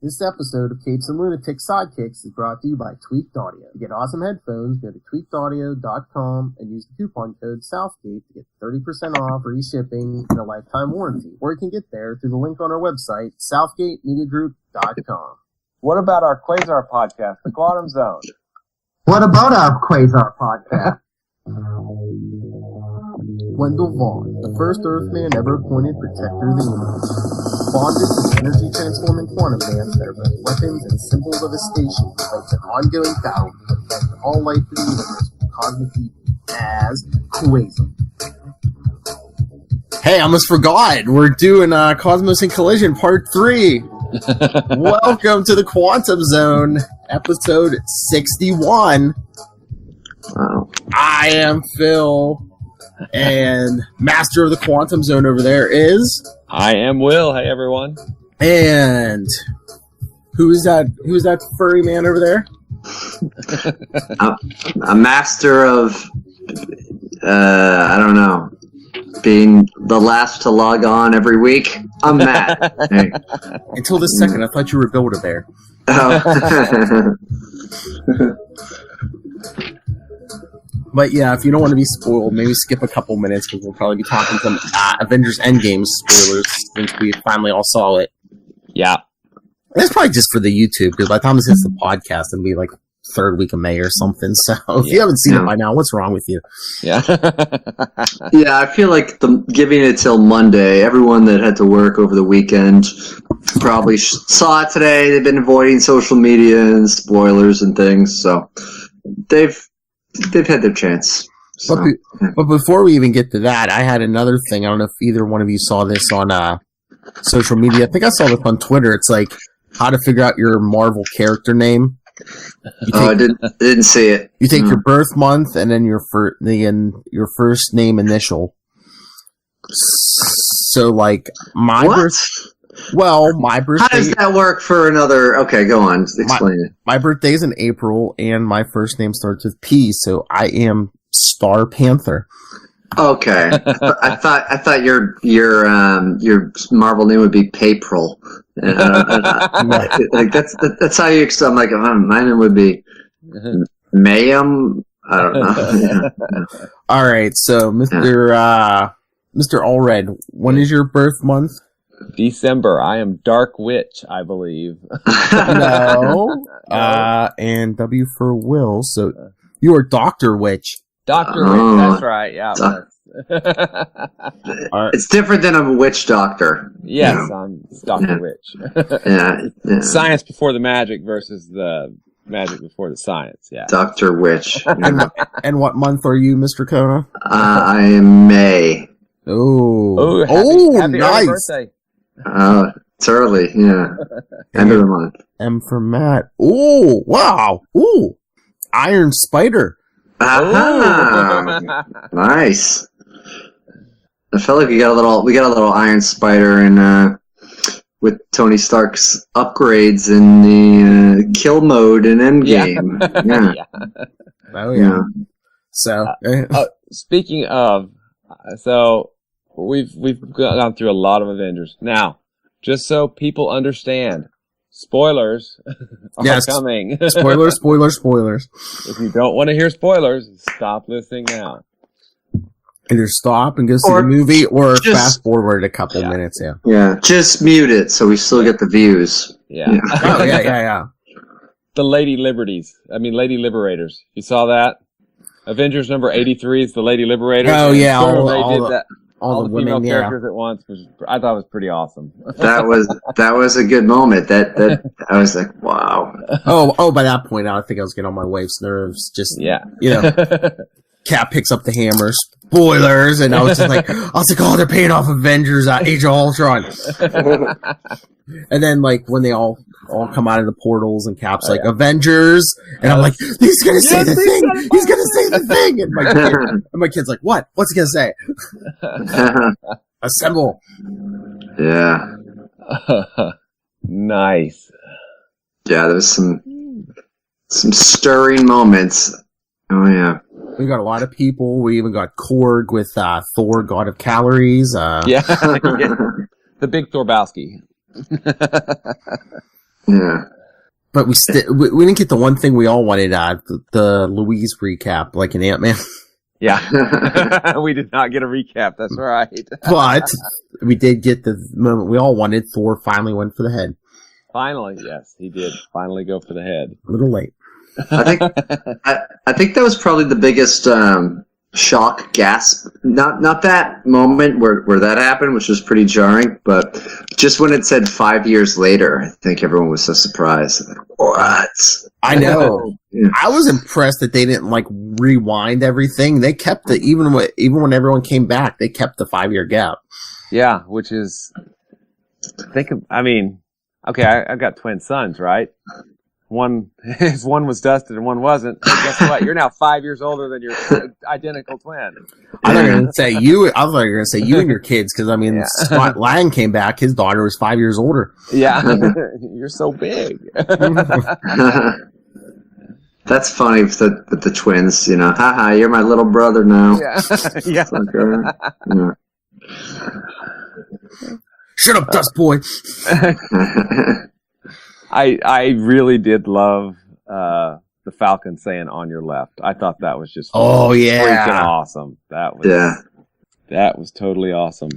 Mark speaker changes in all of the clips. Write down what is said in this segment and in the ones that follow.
Speaker 1: This episode of Capes and Lunatic Sidekicks is brought to you by Tweaked Audio. To get awesome headphones, go to tweakedaudio.com and use the coupon code Southgate to get 30% off, free shipping, and a lifetime warranty. Or you can get there through the link on our website, southgatemediagroup.com.
Speaker 2: What about our Quasar podcast, The Quantum Zone?
Speaker 1: What about our Quasar podcast? Wendell Vaughn, the first Earthman ever appointed Protector of the Universe. Bonded to the energy-transforming quantum bands that are both weapons and symbols of his station, fights an ongoing battle to protect all life in the universe from cosmic evil as Quasar. Hey, I almost forgot. We're doing Cosmos and Collision Part 3. Welcome to the Quantum Zone, episode 61.
Speaker 3: Wow.
Speaker 1: I am Phil, and master of the Quantum Zone over there is...
Speaker 2: I am Will. Hey, everyone.
Speaker 1: And who is that furry man over there?
Speaker 3: A master of, I don't know, being the last to log on every week. I'm Matt. Hey.
Speaker 1: Until this second, I thought you were Build-A-Bear.
Speaker 3: Oh.
Speaker 1: But yeah, if you don't want to be spoiled, maybe skip a couple minutes because we'll probably be talking some Avengers Endgame spoilers since we finally all saw it.
Speaker 2: Yeah.
Speaker 1: That's probably just for the YouTube, because by the time this hits the podcast, it'll be like third week of May or something. So if you haven't seen it by now, what's wrong with you?
Speaker 2: Yeah.
Speaker 3: Yeah, I feel like giving it till Monday, everyone that had to work over the weekend probably saw it today. They've been avoiding social media and spoilers and things, so they've had their chance. So.
Speaker 1: But before we even get to that, I had another thing. I don't know if either one of you saw this on social media. I think I saw this on Twitter. It's like how to figure out your Marvel character name.
Speaker 3: I didn't see it.
Speaker 1: You take your birth month and then your first name initial. So, like, my birthday...
Speaker 3: How does that work for another... Okay, go on. Explain it.
Speaker 1: My birthday's in April, and my first name starts with P, so I am Star Panther.
Speaker 3: Okay. I thought your Marvel name would be Papril. Like that's how you... I'm like, my name would be Mayhem. I don't know.
Speaker 1: All right, so Mr. Allred, when is your birth month?
Speaker 2: December. I am Dark Witch, I believe.
Speaker 1: No. And W for Will, so you are Dr. Witch.
Speaker 2: Dr. Witch, that's right, yeah.
Speaker 3: It's different than a witch doctor.
Speaker 2: Yes, I'm Dr. Witch.
Speaker 3: Yeah.
Speaker 2: Science before the magic versus the magic before the science, yeah.
Speaker 3: Dr. Witch.
Speaker 1: And what month are you, Mr. Kona?
Speaker 3: I am May.
Speaker 2: Happy
Speaker 1: nice.
Speaker 2: birthday.
Speaker 3: It's early, yeah. End of the month.
Speaker 1: M for Matt. Oh, wow. Ooh, Iron Spider.
Speaker 3: Nice. I felt like we got a little Iron Spider in with Tony Stark's upgrades in the kill mode in Endgame. Yeah.
Speaker 1: Oh yeah. So
Speaker 2: speaking of, so we've gone through a lot of Avengers. Now, just so people understand, spoilers are coming.
Speaker 1: Spoilers.
Speaker 3: Mm-hmm.
Speaker 2: If you don't want to hear spoilers, stop listening now.
Speaker 1: Either stop and go see the movie, or fast forward a couple minutes. Yeah.
Speaker 3: Yeah. Just mute it so we still get the views.
Speaker 2: Yeah.
Speaker 1: Oh yeah.
Speaker 2: The Lady Liberators. You saw that? Avengers number 83 is the Lady Liberators.
Speaker 1: Oh yeah.
Speaker 2: All the female characters at once, which I thought was pretty awesome.
Speaker 3: That was a good moment. That I was like, wow.
Speaker 1: Oh, by that point, I think I was getting on my wife's nerves. Just Cap picks up the hammer, spoilers, and I was just like, oh, they're paying off Avengers, Age of Ultron. And then, like, when they all come out of the portals, and Cap's like, Avengers, and I'm like, he's gonna say the thing! He's gonna say the thing! And my kid's like, what? What's he gonna say? Assemble!
Speaker 3: Yeah.
Speaker 2: Nice.
Speaker 3: Yeah, there was some stirring moments. Oh, yeah.
Speaker 1: We got a lot of people. We even got Korg with Thor, God of Calories.
Speaker 2: The big Thorbowski.
Speaker 3: Yeah.
Speaker 1: But we didn't get the one thing we all wanted, the Louise recap, like an Ant-Man.
Speaker 2: Yeah. We did not get a recap, that's right.
Speaker 1: But we did get the moment we all wanted. Thor finally went for the head.
Speaker 2: Finally, yes, he did finally go for the head.
Speaker 1: A little late.
Speaker 3: I think that was probably the biggest shock gasp. Not that moment where that happened, which was pretty jarring, but just when it said 5 years later, I think everyone was so surprised. Like, what?
Speaker 1: I know. Yeah. I was impressed that they didn't like rewind everything. They kept the even when everyone came back, they kept the 5-year gap.
Speaker 2: Yeah, which is okay, I've got twin sons, right? One was dusted and one wasn't. Hey, guess what? You're now 5 years older than your identical twin.
Speaker 1: I thought you were going to say you and your kids, because Scott Lang came back. His daughter was 5 years older.
Speaker 2: Yeah, you're so big.
Speaker 3: That's funny with the twins. Haha, you're my little brother now.
Speaker 2: Yeah.
Speaker 3: Yeah.
Speaker 1: Shut up, dust boy.
Speaker 2: I really did love the Falcon saying "on your left." I thought that was just freaking awesome. That was totally awesome.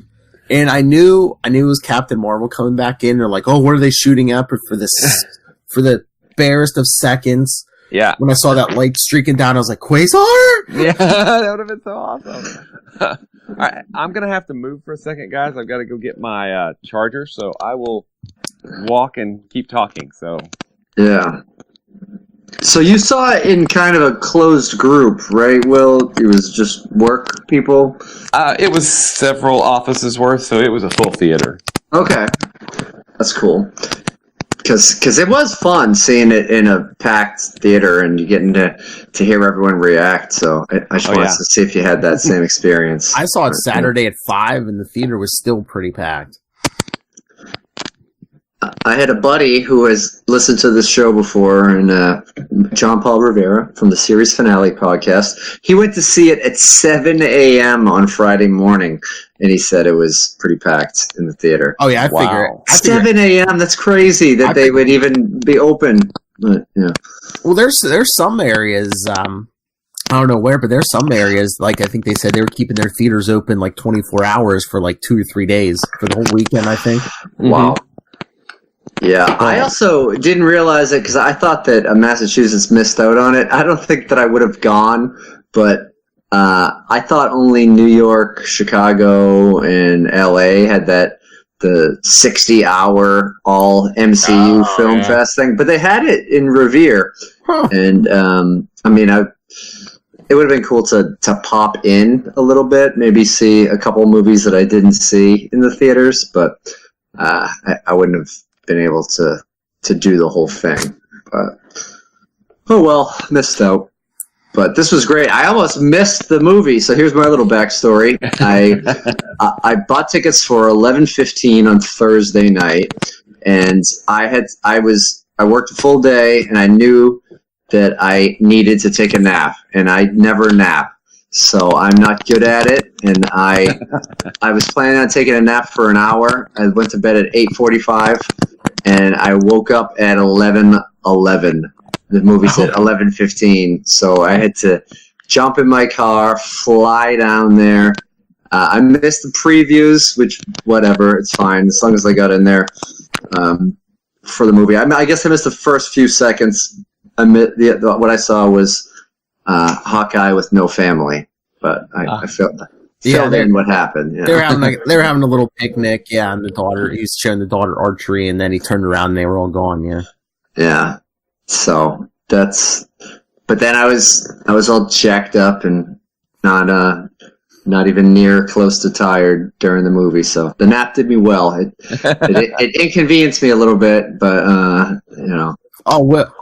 Speaker 1: And I knew it was Captain Marvel coming back in. They're like, "Oh, what are they shooting up for this for the barest of seconds?"
Speaker 2: Yeah.
Speaker 1: When I saw that light streaking down, I was like, "Quasar!"
Speaker 2: Yeah, that would have been so awesome. All right, I'm gonna have to move for a second, guys. I've got to go get my charger, so I will walk and keep talking. So
Speaker 3: yeah. So you saw it in kind of a closed group, right, Will? It was just work people?
Speaker 2: It was several offices worth, so it was a full theater.
Speaker 3: Okay. That's cool. Because it was fun seeing it in a packed theater and you getting to hear everyone react. So I just wanted to see if you had that same experience.
Speaker 1: I saw it Saturday at 5 and the theater was still pretty packed.
Speaker 3: I had a buddy who has listened to this show before, and John Paul Rivera from the Series Finale podcast. He went to see it at 7 a.m. on Friday morning, and he said it was pretty packed in the theater.
Speaker 1: Oh, yeah, I figure
Speaker 3: 7 a.m., that's crazy that they would even be open. But, yeah.
Speaker 1: Well, there's some areas, I don't know where, but there's some areas, like I think they said they were keeping their theaters open like 24 hours for like 2 or 3 days for the whole weekend, I think.
Speaker 3: Wow. Yeah, I also didn't realize it because I thought that Massachusetts missed out on it. I don't think that I would have gone, but I thought only New York, Chicago, and LA had the 60-hour all MCU film fest thing, but they had it in Revere, and it would have been cool to pop in a little bit, maybe see a couple movies that I didn't see in the theaters, but I wouldn't have been able to do the whole thing. But oh well, missed out. But this was great. I almost missed the movie, so here's my little backstory. I bought tickets for 11:15 on Thursday night, and I worked a full day, and I knew that I needed to take a nap, and I never nap. So I'm not good at it, and I was planning on taking a nap for an hour. I went to bed at 8:45, and I woke up at 11:11. The movie said 11:15, so I had to jump in my car, fly down there. I missed the previews, which whatever, it's fine as long as I got in there for the movie. I guess I missed the first few seconds. What I saw was Hawkeye with no family, but I filled in what happened.
Speaker 1: They were having a little picnic, and he's showing the daughter archery, and then he turned around and they were all gone.
Speaker 3: Yeah. So but then I was all jacked up and not even near close to tired during the movie. So the nap did me well. It inconvenienced me a little bit, but
Speaker 1: Oh well.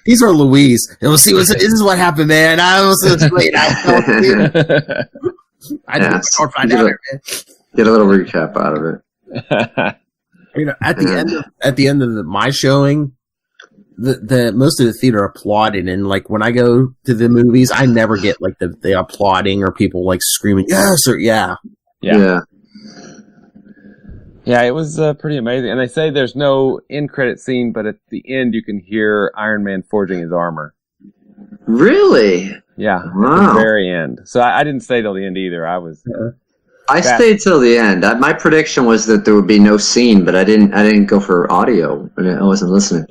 Speaker 1: These are Louise. See, this is what happened, man. I was late. I just find out, man.
Speaker 3: Get a little recap out of it.
Speaker 1: At the end of my showing, the most of the theater applauded, and like when I go to the movies, I never get like the applauding or people like screaming yes or yeah.
Speaker 2: Yeah, it was pretty amazing. And they say there's no end credit scene, but at the end you can hear Iron Man forging his armor.
Speaker 3: Really?
Speaker 2: Yeah,
Speaker 3: wow.
Speaker 2: At the very end. So I didn't stay till the end either.
Speaker 3: I stayed till the end. My prediction was that there would be no scene, but I didn't go for audio. I wasn't listening.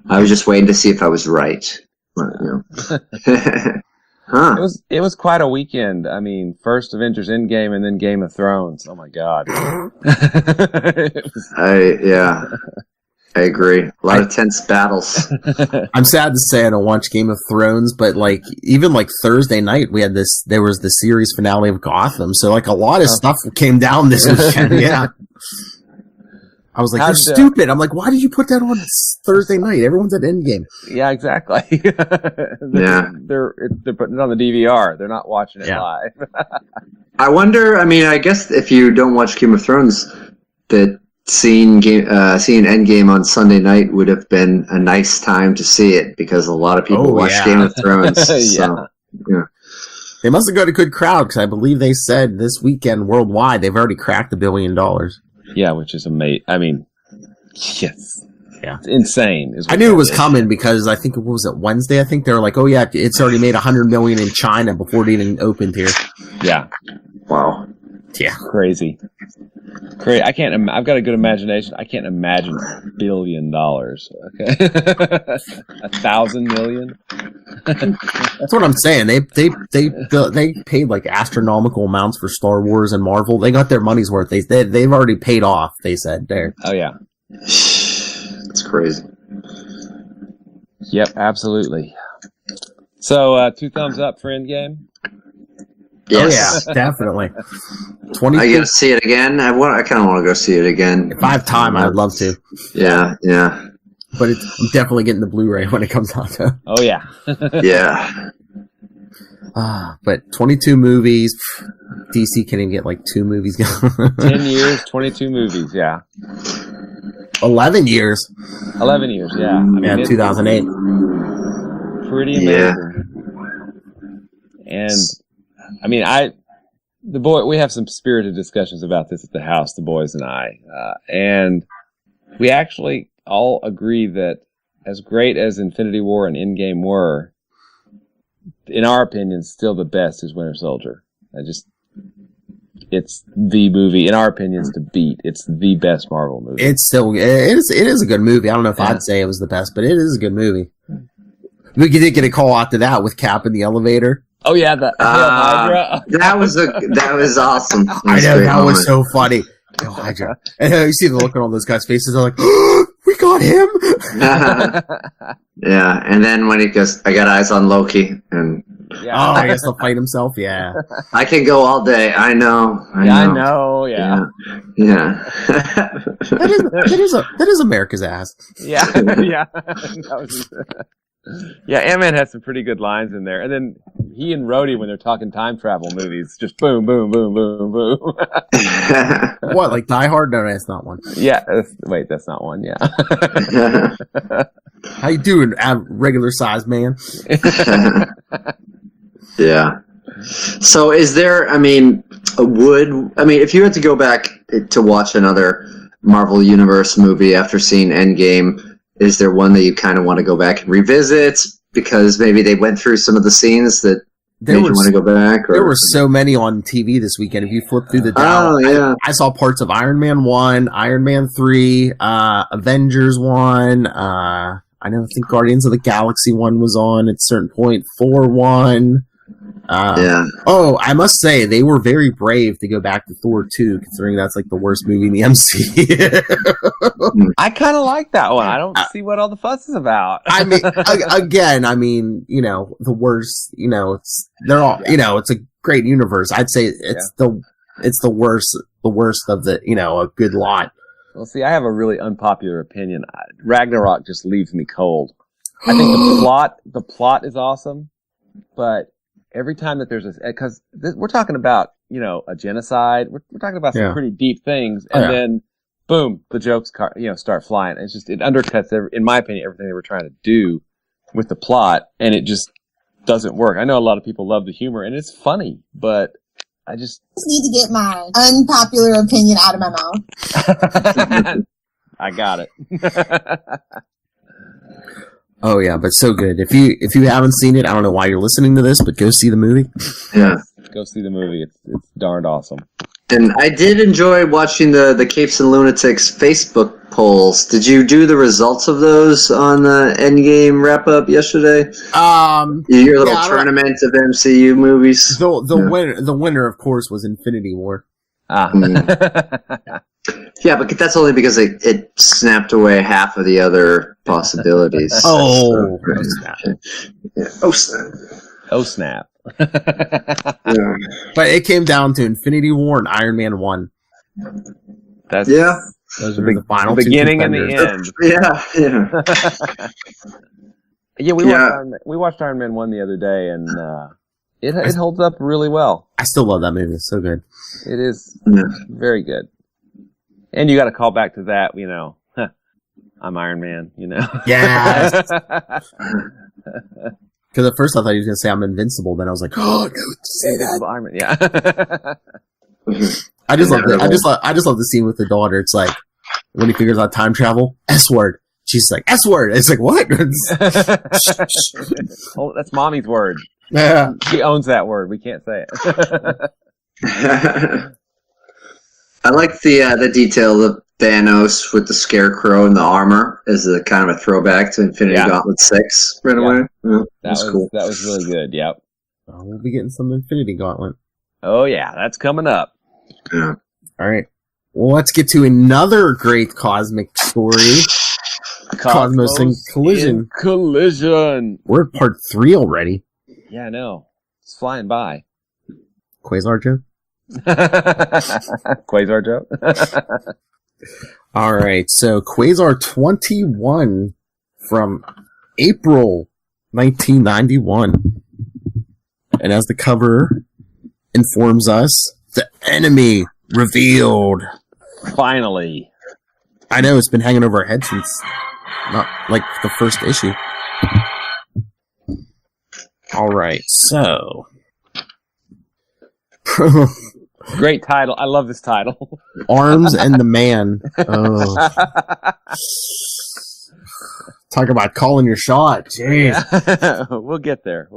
Speaker 3: I was just waiting to see if I was right. Huh.
Speaker 2: It was quite a weekend. I mean, first Avengers Endgame and then Game of Thrones. Oh my God.
Speaker 3: I agree. A lot of tense battles.
Speaker 1: I'm sad to say I don't watch Game of Thrones, but even Thursday night there was the series finale of Gotham, so a lot of stuff came down this weekend. Yeah. I was like, they're stupid. I'm like, why did you put that on Thursday night? Everyone's at Endgame.
Speaker 2: Yeah, exactly. They're putting it on the DVR. They're not watching it live.
Speaker 3: I wonder. I mean, I guess if you don't watch Game of Thrones, that seeing Endgame on Sunday night would have been a nice time to see it because a lot of people watch Game of Thrones. So, yeah.
Speaker 1: They must have got a good crowd because I believe they said this weekend worldwide they've already cracked $1 billion.
Speaker 2: Yeah, which is amazing. I mean, yes.
Speaker 1: Yeah.
Speaker 2: It's insane.
Speaker 1: I knew it was coming because I think, Wednesday? I think they were like, oh yeah, it's already made $100 million in China before it even opened here.
Speaker 2: Yeah.
Speaker 3: Wow.
Speaker 1: Yeah.
Speaker 2: Crazy. I can't. I've got a good imagination. I can't imagine $1 billion. Okay, 1,000 million.
Speaker 1: That's what I'm saying. They paid astronomical amounts for Star Wars and Marvel. They got their money's worth. They've already paid off. They said there.
Speaker 2: Oh yeah,
Speaker 3: it's crazy.
Speaker 2: Yep, absolutely. So 2 thumbs up for Endgame.
Speaker 3: Yes.
Speaker 1: Oh yeah, definitely.
Speaker 3: I gotta see it again. I kind of want to go see it again.
Speaker 1: If I have time, I'd love to.
Speaker 3: Yeah.
Speaker 1: But I'm definitely getting the Blu-ray when it comes out.
Speaker 2: Oh yeah.
Speaker 3: Yeah.
Speaker 1: But 22 movies. DC can't even get 2 movies going.
Speaker 2: 10 years, 22 movies. Yeah.
Speaker 1: 11 years.
Speaker 2: 11 years. Yeah. I mean,
Speaker 1: 2008.
Speaker 2: Pretty amazing.
Speaker 3: Yeah.
Speaker 2: And I mean, we have some spirited discussions about this at the house, the boys and I, and we actually all agree that as great as Infinity War and Endgame were, in our opinion, still the best is Winter Soldier. It's the movie, in our opinions, to beat. It's the best Marvel movie.
Speaker 1: It is a good movie. I don't know if I'd say it was the best, but it is a good movie. We did get a call after that with Cap in the elevator.
Speaker 2: Oh yeah, the Hydra.
Speaker 3: That was awesome.
Speaker 1: I know, that was so funny. Hail Hydra. And you see the look on all those guys' faces, they're like, oh, we got him!
Speaker 3: Yeah, and then when he goes, I got eyes on Loki, and
Speaker 1: I guess he'll fight himself, yeah.
Speaker 3: I can go all day, I know.
Speaker 2: Yeah.
Speaker 1: That is America's ass.
Speaker 2: Yeah, yeah. Yeah, Ant-Man has some pretty good lines in there. And then he and Rhodey, when they're talking time travel movies, just boom, boom, boom, boom, boom.
Speaker 1: What, Die Hard? No, that's not one.
Speaker 2: Yeah, wait, that's not one, yeah.
Speaker 1: How you doing, regular sized man?
Speaker 3: Yeah. So is there, if you had to go back to watch another Marvel Universe movie after seeing Endgame, is there one that you kind of want to go back and revisit because maybe they went through some of the scenes that made you want to go back? Or?
Speaker 1: There were so many on TV this weekend. If you flip through the dial, I saw parts of Iron Man 1, Iron Man 3, Avengers 1. I think Guardians of the Galaxy 1 was on at a certain point. 4-1. Oh, I must say, they were very brave to go back to Thor 2, considering that's the worst movie in the MCU.
Speaker 2: I kind of like that one. I don't see what all the fuss is about.
Speaker 1: The worst, they're all, it's a great universe. I'd say it's the worst of the, a good lot.
Speaker 2: Well, see, I have a really unpopular opinion. Ragnarok just leaves me cold. I think the plot is awesome, but every time that there's because we're talking about, a genocide, we're talking about some pretty deep things, and then boom, the jokes, start flying. It's just, it undercuts, in my opinion, everything they were trying to do with the plot, and it just doesn't work. I know a lot of people love the humor, and it's funny, but just
Speaker 4: need to get my unpopular opinion out of my mouth.
Speaker 2: I got it.
Speaker 1: Oh yeah, but so good. If you haven't seen it, I don't know why you're listening to this, but go see the movie.
Speaker 3: Yeah.
Speaker 2: Go see the movie. It's darned awesome.
Speaker 3: And I did enjoy watching the Capes and Lunatics Facebook polls. Did you do the results of those on the Endgame wrap-up yesterday? Your little tournament of MCU movies?
Speaker 1: The winner, of course, was Infinity War.
Speaker 3: Yeah, but that's only because it snapped away half of the other possibilities.
Speaker 1: Oh,
Speaker 3: snap. Yeah. Oh, snap.
Speaker 2: Oh, snap.
Speaker 3: Yeah.
Speaker 1: But it came down to Infinity War and Iron Man 1.
Speaker 2: Those
Speaker 1: were the final
Speaker 2: beginning and the end.
Speaker 3: Yeah.
Speaker 2: Yeah, we watched Iron Man 1 the other day, and it holds up really well.
Speaker 1: I still love that movie. It's so good.
Speaker 2: It is very good. And you got to call back to that, I'm Iron Man,
Speaker 1: Yeah. Because at first I thought he was going to say I'm invincible. Then I was like, oh, no, say that.
Speaker 2: Iron Man, yeah.
Speaker 1: I just love the scene with the daughter. It's like when he figures out time travel, S word. She's like, S word. It's like, what?
Speaker 2: Oh, that's mommy's word.
Speaker 1: Yeah.
Speaker 2: She owns that word. We can't say it.
Speaker 3: I like the detail of Thanos with the Scarecrow and the armor as a kind of a throwback to Infinity Gauntlet 6 right away. Yeah,
Speaker 2: that was
Speaker 3: cool.
Speaker 2: That was really good, yep.
Speaker 1: We'll be getting some Infinity Gauntlet.
Speaker 2: Oh, yeah, that's coming up.
Speaker 3: Yeah.
Speaker 1: All right. Well, let's get to another great cosmic story. Cosmos in Collision. We're at part 3 already.
Speaker 2: Yeah, I know. It's flying by.
Speaker 1: Quasar joke?
Speaker 2: Quasar joke?
Speaker 1: All right, so Quasar 21 from April 1991. And as the cover informs us, the enemy revealed.
Speaker 2: Finally.
Speaker 1: I know, it's been hanging over our head since not like the first issue. All right, so
Speaker 2: great title. I love this title.
Speaker 1: Arms and the Man. Oh. Talk about calling your shot. Jeez.
Speaker 2: Yeah. We'll get there.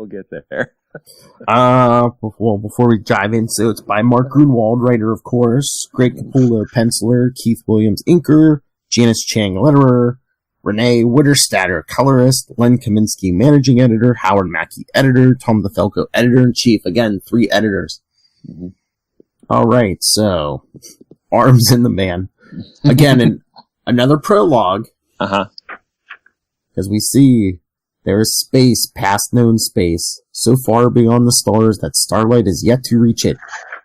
Speaker 1: Before we dive in, so it's by Mark Grunwald, writer, of course, Greg Capullo, penciler, Keith Williams, inker, Janice Chang, letterer, Renee Witterstatter, colorist, Len Kaminsky, managing editor, Howard Mackey, editor, Tom DeFalco, editor-in-chief. Again, 3 editors. Mm-hmm. All right, so Arms in the Man. Again, another prologue.
Speaker 2: Uh-huh.
Speaker 1: Because we see there is space past known space, so far beyond the stars that starlight is yet to reach it.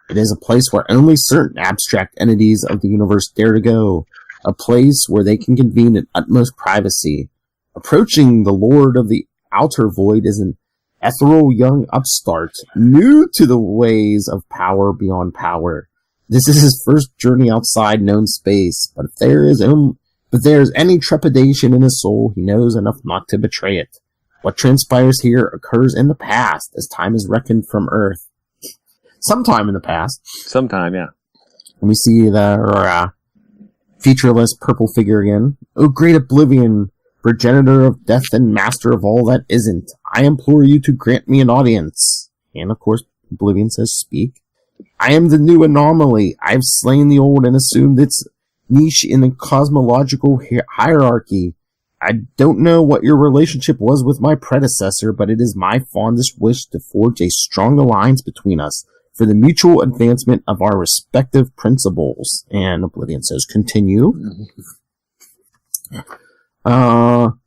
Speaker 1: It is a place where only certain abstract entities of the universe dare to go. A place where they can convene in utmost privacy. Approaching the Lord of the Outer Void is an ethereal young upstart, new to the ways of power beyond power. This is his first journey outside known space, but if there is any trepidation in his soul, he knows enough not to betray it. What transpires here occurs in the past, as time is reckoned from Earth. Sometime in the past.
Speaker 2: Sometime, yeah.
Speaker 1: And we see the featureless purple figure again. Oh, great Oblivion, progenitor of death and master of all that isn't. I implore you to grant me an audience. And of course, Oblivion says, speak. I am the new anomaly. I've slain the old and assumed its niche in the cosmological hierarchy. I don't know what your relationship was with my predecessor, but it is my fondest wish to forge a strong alliance between us for the mutual advancement of our respective principles. And Oblivion says, continue.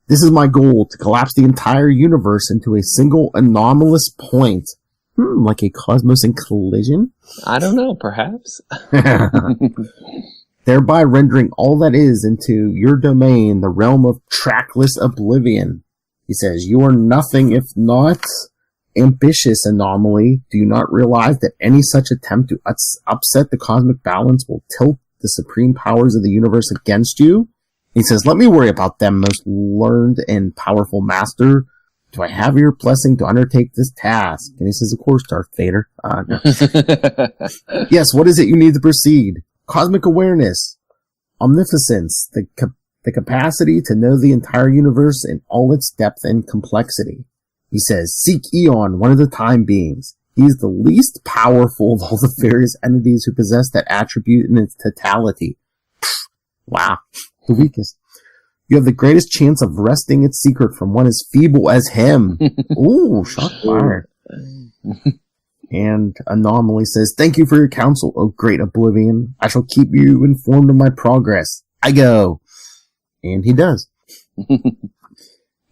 Speaker 1: This is my goal, to collapse the entire universe into a single anomalous point. Like a cosmos in collision?
Speaker 2: I don't know, perhaps.
Speaker 1: Thereby rendering all that is into your domain, the realm of trackless oblivion. He says, you are nothing if not ambitious anomaly. Do you not realize that any such attempt to upset the cosmic balance will tilt the supreme powers of the universe against you? He says, let me worry about them, most learned and powerful master. do I have your blessing to undertake this task? And he says, of course, Darth Vader. No. Yes, what is it you need to proceed? Cosmic awareness, omniscience, the capacity to know the entire universe in all its depth and complexity. He says, seek Eon, one of the time beings. He is the least powerful of all the various entities who possess that attribute in its totality. Wow, the weakest. You have the greatest chance of wresting its secret from one as feeble as him. Ooh, shot fired. And Anomaly says, thank you for your counsel, O great Oblivion. I shall keep you informed of my progress. I go. And he does.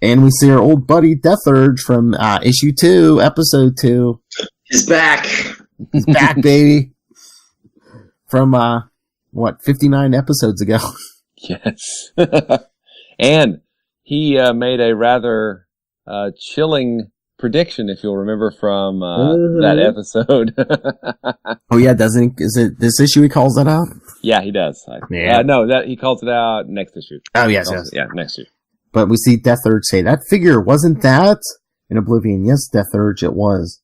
Speaker 1: And we see our old buddy Death Urge from issue 2, episode 2.
Speaker 3: He's back.
Speaker 1: He's back, baby. From, 59 episodes ago.
Speaker 2: Yes. And he made a rather chilling prediction, if you'll remember from that episode.
Speaker 1: Oh yeah, is it this issue he calls that out?
Speaker 2: Yeah, he does. No, he calls it out next issue.
Speaker 1: Oh yes.
Speaker 2: Yeah, next issue.
Speaker 1: But we see Death Urge say, that figure, wasn't that? In Oblivion, yes, Death Urge, it was.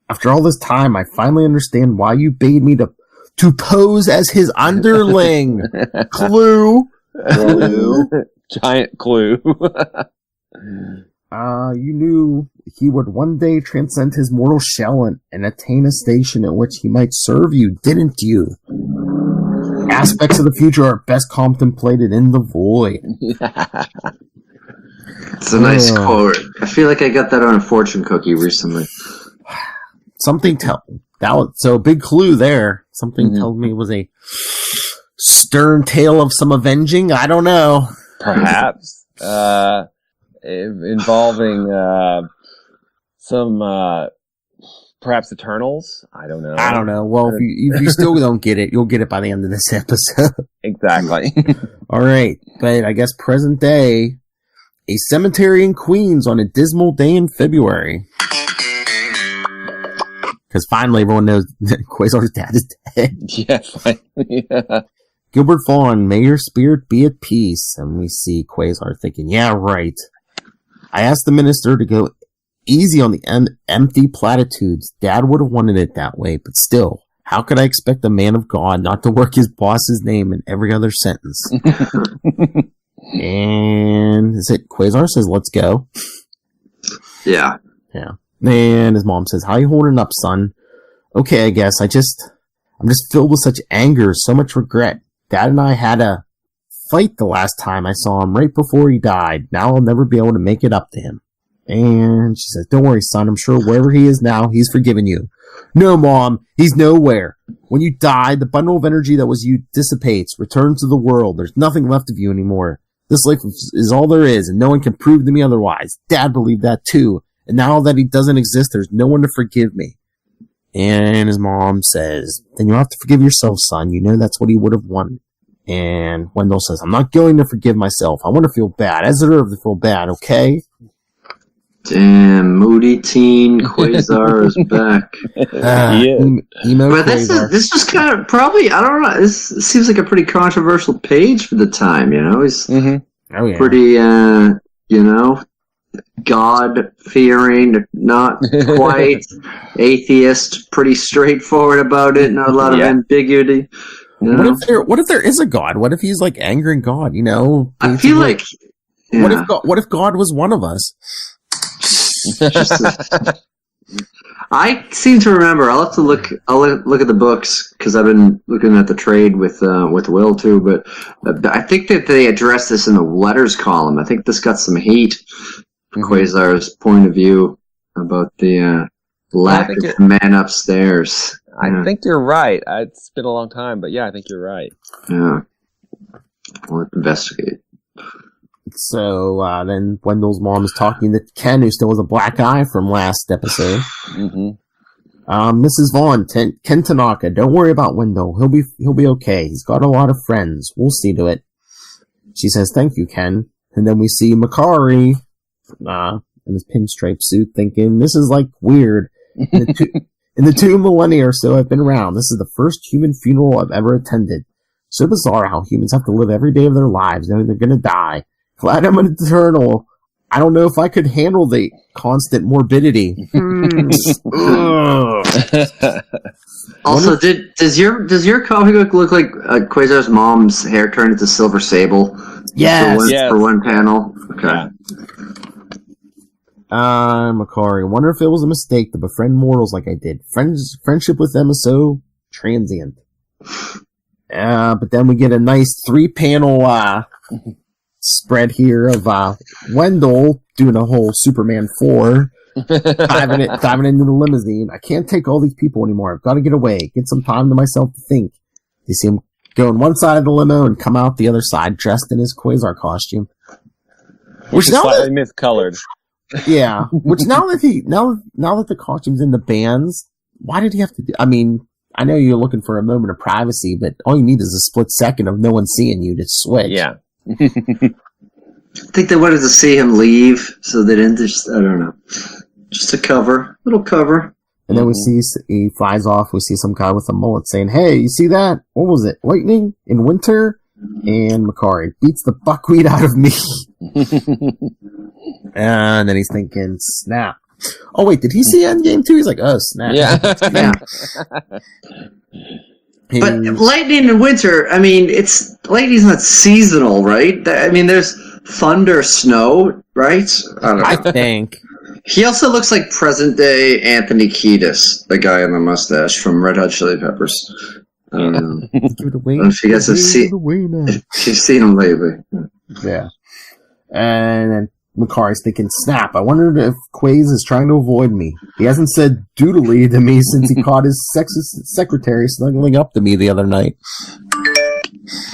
Speaker 1: After all this time, I finally understand why you bade me to pose as his underling. Clue.
Speaker 2: Giant clue.
Speaker 1: You knew he would one day transcend his mortal shell and attain a station at which he might serve you, didn't you? Aspects of the future are best contemplated in the void.
Speaker 3: It's a nice quote. I feel like I got that on a fortune cookie recently.
Speaker 1: Something so a big clue there. Something told me it was a stern tale of some avenging. I don't know.
Speaker 2: Perhaps involving some perhaps Eternals. I don't know.
Speaker 1: Well, if you still don't get it, you'll get it by the end of this episode.
Speaker 2: Exactly.
Speaker 1: All right, but I guess present day, a cemetery in Queens on a dismal day in February. Because finally everyone knows that Quasar's dad is dead.
Speaker 2: Yeah.
Speaker 1: Gilbert Vaughn, may your spirit be at peace. And we see Quasar thinking, yeah, right. I asked the minister to go easy on the empty platitudes. Dad would have wanted it that way, but still, how could I expect a man of God not to work his boss's name in every other sentence? And is it Quasar says, let's go.
Speaker 3: Yeah.
Speaker 1: And his mom says, how you holding up, son? Okay, I guess. I'm just filled with such anger, so much regret. Dad and I had a fight the last time I saw him right before he died. Now I'll never be able to make it up to him. And she says, don't worry, son. I'm sure wherever he is now, he's forgiven you. No, Mom. He's nowhere. When you die, the bundle of energy that was you dissipates, returns to the world. There's nothing left of you anymore. This life is all there is, and no one can prove to me otherwise. Dad believed that too. And now that he doesn't exist, there's no one to forgive me. And his mom says, then you have to forgive yourself, son. You know that's what he would have wanted. And Wendell says, I'm not going to forgive myself. I want to feel bad. I deserve to feel bad, okay?
Speaker 3: Damn, moody teen Quasar is back.
Speaker 1: Emo
Speaker 3: but this was kind of probably, I don't know, this seems like a pretty controversial page for the time, you know? He's pretty, God-fearing, not quite atheist, pretty straightforward about it, not a lot of ambiguity.
Speaker 1: What if there is a God? What if he's like angering God, you know?
Speaker 3: I feel like... Yeah.
Speaker 1: What if God was one of us?
Speaker 3: I seem to remember. I'll have to look. I'll look at the books because I've been looking at the trade with Will too. But I think that they addressed this in the letters column. I think this got some heat from Quasar's point of view about the lack of man upstairs.
Speaker 2: I think you're right. It's been a long time, but yeah, I think you're right.
Speaker 3: Yeah, we'll investigate.
Speaker 1: So then Wendell's mom is talking to Ken, who still has a black eye from last episode. Mrs. Vaughn, Ken Tanaka, don't worry about Wendell. He'll be okay. He's got a lot of friends. We'll see to it. She says, thank you, Ken. And then we see Makari in his pinstripe suit thinking, this is like weird. In the 2 millennia or so I've been around, this is the first human funeral I've ever attended. So bizarre how humans have to live every day of their lives knowing they're going to die. Glad I'm an eternal. I don't know if I could handle the constant morbidity.
Speaker 3: Also, does your comic book look like Quasar's mom's hair turned into Silver Sable?
Speaker 1: Yes.
Speaker 3: For one panel. Okay.
Speaker 2: Yeah.
Speaker 1: Makari. Wonder if it was a mistake to befriend mortals like I did. Friendship with them is so transient. But then we get a nice 3-panel spread here of Wendell doing a whole Superman 4, diving into the limousine. I can't take all these people anymore. I've got to get away, get some time to myself to think. You see him go on one side of the limo and come out the other side dressed in his Quasar costume.
Speaker 2: Which is slightly miscolored.
Speaker 1: Yeah. Which now that the costume's in the bands, why did he have to do? I mean, I know you're looking for a moment of privacy, but all you need is a split second of no one seeing you to switch.
Speaker 2: Yeah.
Speaker 3: I think they wanted to see him leave, so they didn't just, I don't know. Just a little cover.
Speaker 1: And then we see, he flies off, we see some guy with a mullet saying, hey, you see that? What was it? Lightning in winter? And Makari beats the buckwheat out of me. And then he's thinking, snap. Oh, wait, did he see Endgame too? He's like, oh, snap.
Speaker 2: Yeah.
Speaker 3: But lightning in winter, I mean, lightning's not seasonal, right? I mean, there's thunder, snow, right?
Speaker 1: I think.
Speaker 3: He also looks like present-day Anthony Kiedis, the guy in the mustache from Red Hot Chili Peppers. I don't know.
Speaker 1: Give it away.
Speaker 3: If you guys have seen him lately.
Speaker 1: Yeah. And then Makari's thinking, snap, I wondered if Quaz is trying to avoid me. He hasn't said doodly to me since he caught his sexist secretary snuggling up to me the other night.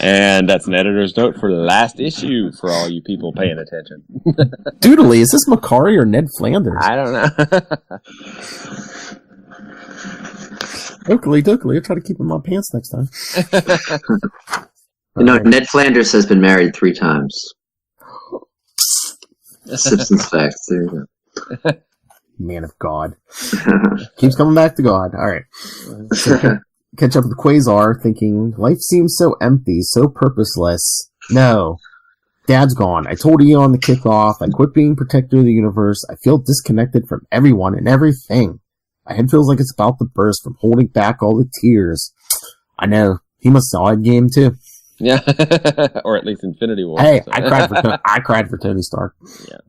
Speaker 2: And that's an editor's note for the last issue for all you people paying attention.
Speaker 1: Doodly, is this Makari or Ned Flanders?
Speaker 2: I don't know.
Speaker 1: Oakley, I'll try to keep him in my pants next time.
Speaker 3: Ned Flanders has been married 3 times. Simpsons facts. There you go.
Speaker 1: Man of God. Keeps coming back to God. All right. So, catch up with Quasar, thinking, life seems so empty, so purposeless. No. Dad's gone. I told Eon on the kickoff. I quit being protector of the universe. I feel disconnected from everyone and everything. My head feels like it's about to burst from holding back all the tears. I know. He must saw Endgame too.
Speaker 2: Yeah. Or at least Infinity War.
Speaker 1: Hey, so. I cried for Tony Stark.
Speaker 2: Yeah.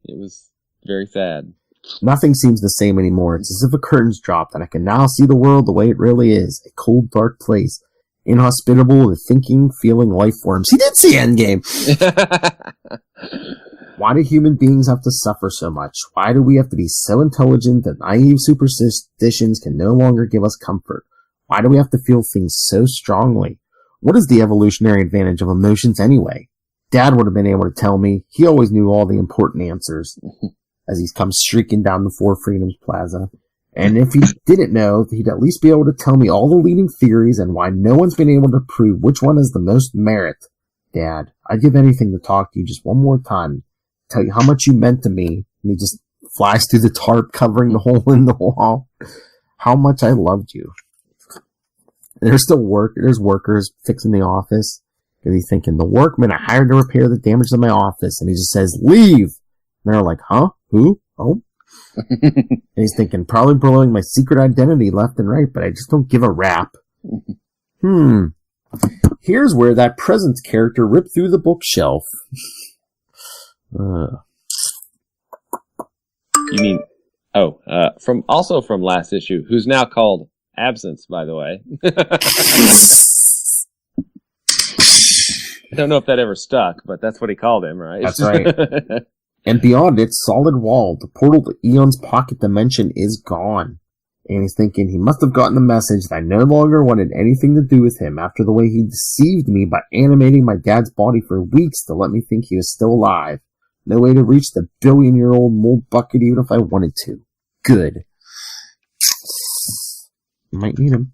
Speaker 2: It was very sad.
Speaker 1: Nothing seems the same anymore. It's as if a curtain's dropped and I can now see the world the way it really is. A cold, dark place. Inhospitable to thinking, feeling life forms. He did see Endgame! Why do human beings have to suffer so much? Why do we have to be so intelligent that naive superstitions can no longer give us comfort? Why do we have to feel things so strongly? What is the evolutionary advantage of emotions anyway? Dad would have been able to tell me. He always knew all the important answers as he comes streaking down the Four Freedoms Plaza. And if he didn't know, he'd at least be able to tell me all the leading theories and why no one's been able to prove which one has the most merit. Dad, I'd give anything to talk to you just one more time. Tell you how much you meant to me. And he just flies through the tarp covering the hole in the wall. How much I loved you. And there's workers fixing the office. And he's thinking, the workmen I hired to repair the damage to my office. And he just says, leave. And they're like, huh? Who? Oh. And he's thinking, probably blowing my secret identity left and right, but I just don't give a rap. Here's where that presence character ripped through the bookshelf.
Speaker 2: You mean, from last issue, who's now called Absence, by the way. I don't know if that ever stuck, but that's what he called him, right?
Speaker 1: That's right. And beyond its solid wall, the portal to Eon's pocket dimension is gone. And he's thinking he must have gotten the message that I no longer wanted anything to do with him after the way he deceived me by animating my dad's body for weeks to let me think he was still alive. No way to reach the billion-year-old mold bucket even if I wanted to. Good. Might need him.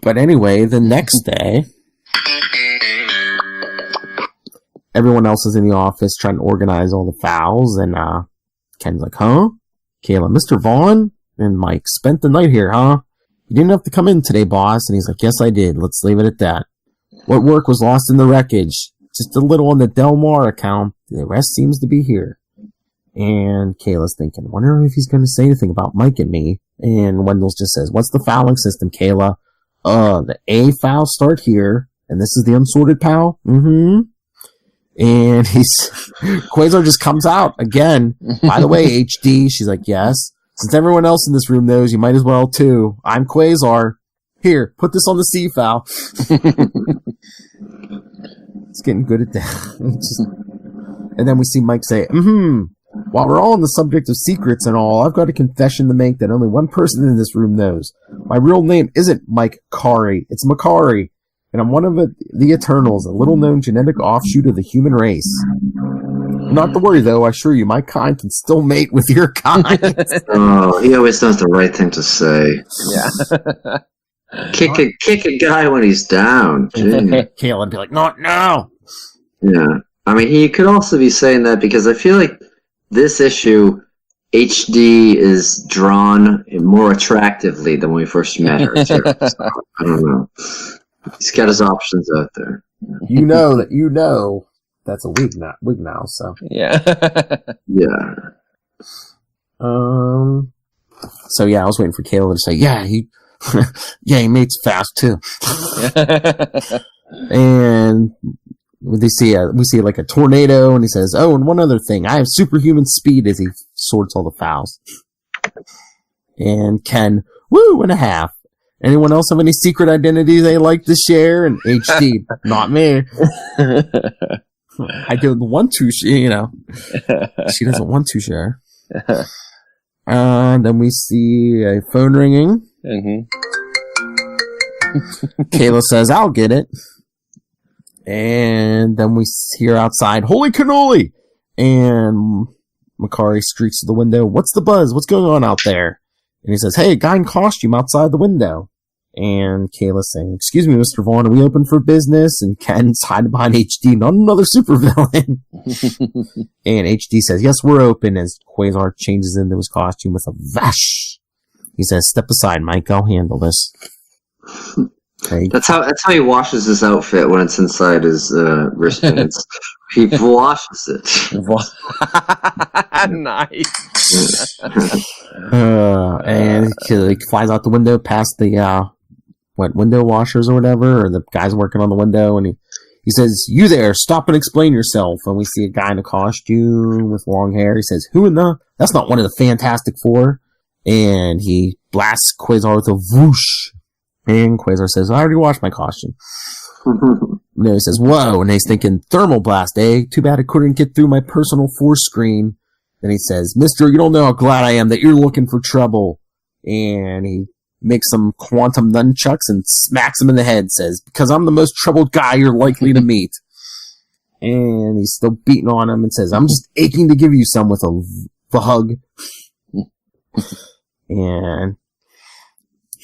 Speaker 1: But anyway, the next day, everyone else is in the office trying to organize all the files, and Ken's like, huh? Kayla, Mr. Vaughn and Mike spent the night here, huh? You didn't have to come in today, boss. And he's like, yes, I did. Let's leave it at that. What work was lost in the wreckage? just a little on the Del Mar account. The rest seems to be here. And Kayla's thinking, wondering if he's going to say anything about Mike and me. And Wendell just says, what's the fouling system, Kayla? The A fouls start here, and this is the unsorted pal? Mm-hmm. And Quasar just comes out again. By the way, HD, she's like, yes. Since everyone else in this room knows, you might as well too. I'm Quasar. Here, put this on the C file. It's getting good at that. And then we see Mike say, while we're all on the subject of secrets and all, I've got a confession to make that only one person in this room knows. My real name isn't Mike Kari. It's Makari. And I'm one of the Eternals, a little-known genetic offshoot of the human race. Not to worry, though. I assure you, my kind can still mate with your kind.
Speaker 3: Oh, he always knows the right thing to say.
Speaker 2: Yeah.
Speaker 3: Kick a guy when he's down.
Speaker 1: Kayla would be like, not now.
Speaker 3: Yeah. I mean, he could also be saying that because I feel like this issue, HD is drawn more attractively than when we first met her, too. So, I don't know. He's got his options out there.
Speaker 1: You know that's a wig now, so.
Speaker 2: Yeah.
Speaker 3: Yeah.
Speaker 1: So yeah, I was waiting for Kayla to say, yeah, he mates fast too. And we see like a tornado, and he says, oh, and one other thing, I have superhuman speed, as he sorts all the fouls. And Ken, woo, and a half. Anyone else have any secret identity they like to share? And HD, not me. I don't want to, she doesn't want to share. And then we see a phone ringing.
Speaker 2: Mm-hmm.
Speaker 1: Kayla says, I'll get it. And then we hear outside, holy cannoli! And Makari streaks to the window. What's the buzz? What's going on out there? And he says, hey, a guy in costume outside the window. And Kayla's saying, excuse me, Mr. Vaughn, are we open for business? And Ken's hiding behind HD, not another supervillain. And HD says, yes, we're open, as Quasar changes into his costume with a vash. He says, step aside, Mike, I'll handle this. Okay.
Speaker 3: That's how he washes his outfit when it's inside his wristbands. He washes it.
Speaker 2: Nice.
Speaker 1: And he flies out the window past the window washers or whatever, or the guys working on the window, and he says, you there, stop and explain yourself. And we see a guy in a costume with long hair. He says, who in the? That's not one of the Fantastic Four. And he blasts Quasar with a whoosh. And Quasar says, I already washed my costume. And then he says, whoa. And he's thinking, thermal blast, eh? Too bad I couldn't get through my personal force screen. Then he says, mister, you don't know how glad I am that you're looking for trouble. And he makes some quantum nunchucks and smacks him in the head, says, because I'm the most troubled guy you're likely to meet. And he's still beating on him and says, I'm just aching to give you some with a hug. And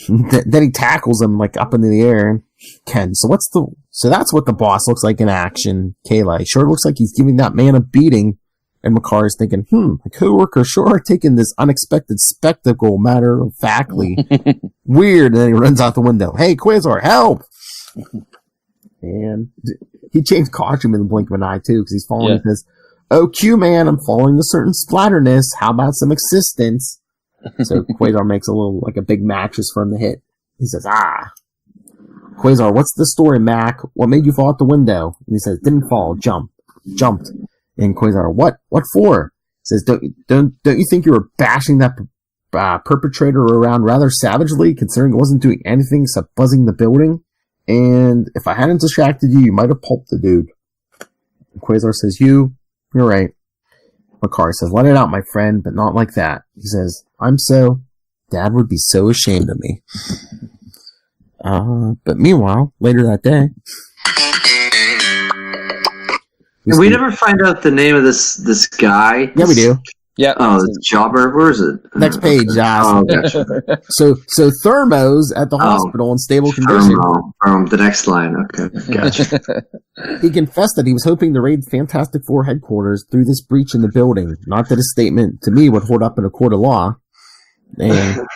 Speaker 1: then he tackles him like up into the air. Ken, so that's what the boss looks like in action. Kayla, sure looks like he's giving that man a beating. And Makari's thinking, my coworker sure are taking this unexpected spectacle matter-of-factly. Weird. And then he runs out the window. Hey, Quasar, help! And he changed costume in the blink of an eye, too, because he's following and says, oh, Q, man, I'm following the certain splatterness. How about some assistance? So Quasar makes a big mattress for him to hit. He says, Quasar, what's the story, Mac? What made you fall out the window? And he says, didn't fall, jumped. And Quasar, what for? He says, don't you think you were bashing that perpetrator around rather savagely, considering it wasn't doing anything except buzzing the building? And if I hadn't distracted you, you might have pulped the dude. And Quasar says, you're right. Makari says, let it out, my friend, but not like that. He says, Dad would be so ashamed of me. But meanwhile, later that day,
Speaker 3: we never find out the name of this guy.
Speaker 1: Yeah, we do.
Speaker 2: Yeah.
Speaker 3: Oh, the jobber. Where is it?
Speaker 1: Next page.
Speaker 3: Gotcha.
Speaker 1: So Thermo's at the hospital in stable condition.
Speaker 3: The next line. Okay. Gotcha.
Speaker 1: He confessed that he was hoping to raid Fantastic Four headquarters through this breach in the building. Not that his statement to me would hold up in a court of law. And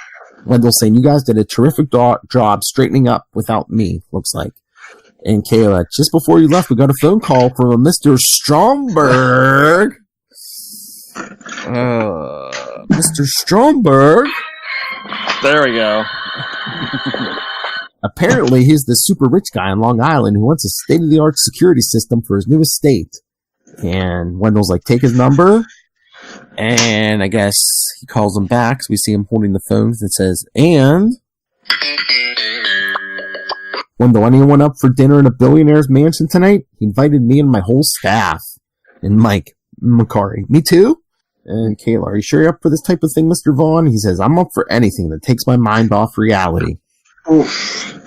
Speaker 1: Wendell's saying, you guys did a terrific job straightening up without me, looks like. And Kayla, just before you left, we got a phone call from a Mr. Stromberg. Mr. Stromberg.
Speaker 2: There we go.
Speaker 1: Apparently, he's the super rich guy on Long Island who wants a state-of-the-art security system for his new estate. And Wendell's like, take his number. And I guess he calls him back. So we see him holding the phone and says, and Wendell, anyone up for dinner in a billionaire's mansion tonight? He invited me and my whole staff. And Mike McCarty, me too? And Kayla, are you sure you're up for this type of thing, Mr. Vaughn? He says, I'm up for anything that takes my mind off reality. Oof.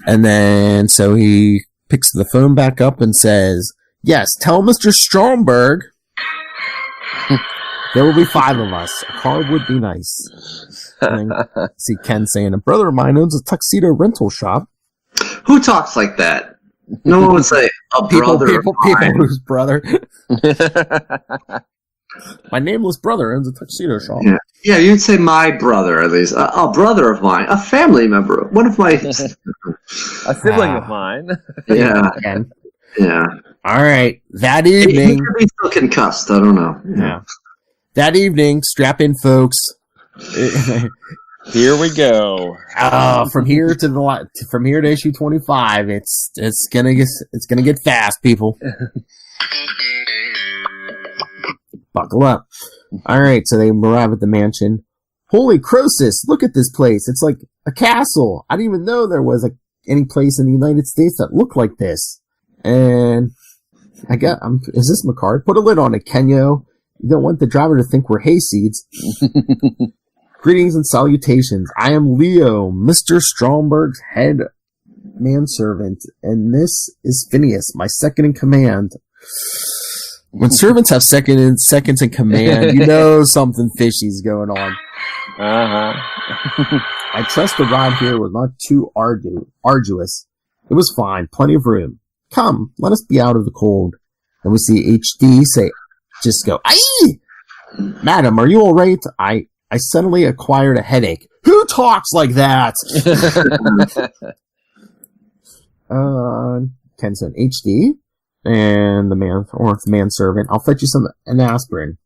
Speaker 1: And then, so he picks the phone back up and says, yes, tell Mr. Stromberg there will be 5 of us. A car would be nice. And I see Ken saying, a brother of mine owns a tuxedo rental shop.
Speaker 3: Who talks like that? No one would say, a brother
Speaker 1: people whose brother. My nameless brother owns a tuxedo shop.
Speaker 3: Yeah, you'd say my brother, at least. A brother of mine. A family member. One of my...
Speaker 2: a sibling of mine.
Speaker 3: Yeah. Yeah.
Speaker 1: All right. That evening...
Speaker 3: He could be still concussed. I don't know.
Speaker 1: Yeah. That evening, strap in, folks.
Speaker 2: Here we go.
Speaker 1: From here to issue 25, it's gonna get fast, people. Buckle up. All right, so they arrive at the mansion. Holy Croesus, look at this place. It's like a castle. I didn't even know there was any place in the United States that looked like this. And is this McCart? Put a lid on it, Kenyo. You don't want the driver to think we're hayseeds. Greetings and salutations. I am Leo, Mr. Stromberg's head manservant, and this is Phineas, my second in command. When servants have seconds in command, you know something fishy's going on.
Speaker 2: Uh-huh.
Speaker 1: I trust the ride here was not too arduous. It was fine, plenty of room. Come, let us be out of the cold. Then we see HD say, just go, aye! Madam, are you all right? I suddenly acquired a headache. Who talks like that? Ken said, HD? And the manservant, I'll fetch you an aspirin.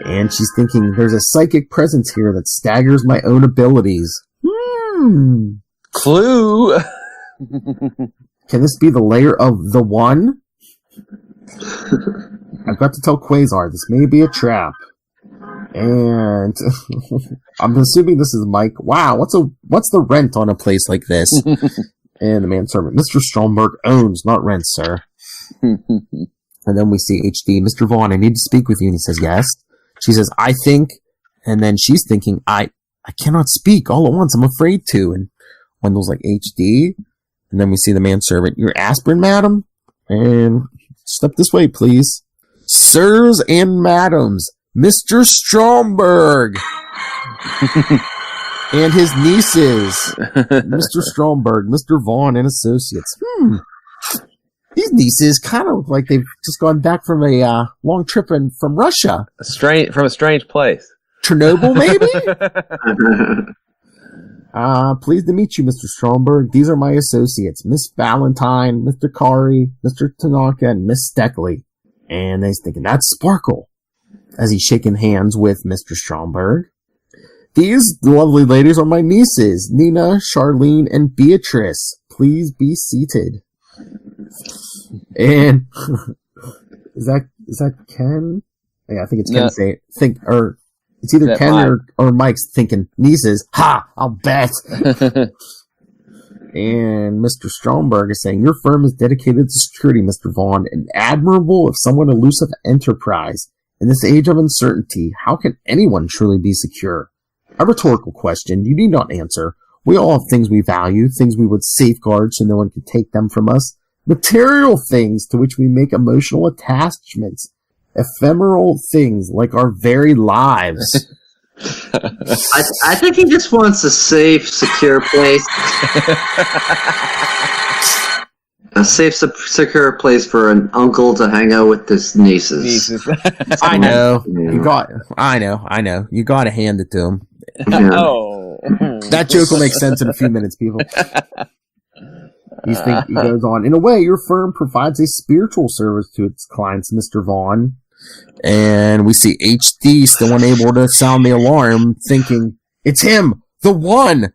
Speaker 1: And she's thinking, there's a psychic presence here that staggers my own abilities.
Speaker 2: Clue!
Speaker 1: Can this be the lair of the One? I've got to tell Quasar, this may be a trap. And I'm assuming this is Mike. Wow, what's the rent on a place like this? And the manservant, Mr. Stromberg owns, not rents, sir. And then we see HD, Mr. Vaughn, I need to speak with you. And he says, yes. She says, I think. And then she's thinking, I cannot speak all at once. I'm afraid to. And Wendell's like, HD. And then we see the manservant, your aspirin, madam? And step this way, please. Sirs and madams, Mr. Stromberg. And his nieces, Mr. Stromberg, Mr. Vaughn, and associates. These nieces kind of look like they've just gone back from a long trip from Russia.
Speaker 2: From a strange place.
Speaker 1: Chernobyl, maybe? Pleased to meet you, Mr. Stromberg. These are my associates, Miss Valentine, Mr. Kari, Mr. Tanaka, and Miss Steckley. And they're thinking, that's Sparkle, as he's shaking hands with Mr. Stromberg. These lovely ladies are my nieces, Nina, Charlene, and Beatrice. Please be seated. And is that Ken? Yeah, I think it's Ken saying it's either Ken or Mike's thinking nieces. Ha! I'll bet. And Mr. Stromberg is saying, your firm is dedicated to security, Mr. Vaughn, an admirable, if somewhat elusive enterprise. In this age of uncertainty, how can anyone truly be secure? A rhetorical question you need not answer. We all have things we value, things we would safeguard so no one could take them from us. Material things to which we make emotional attachments. Ephemeral things like our very lives.
Speaker 3: I think he just wants a safe, secure place. A safe, secure place for an uncle to hang out with his nieces.
Speaker 1: I know. I know. You gotta hand it to him.
Speaker 3: Yeah.
Speaker 2: Oh.
Speaker 1: That joke will make sense in a few minutes, people. He goes on, in a way, your firm provides a spiritual service to its clients, Mr. Vaughn. And we see HD still unable to sound the alarm, thinking, it's him, the one!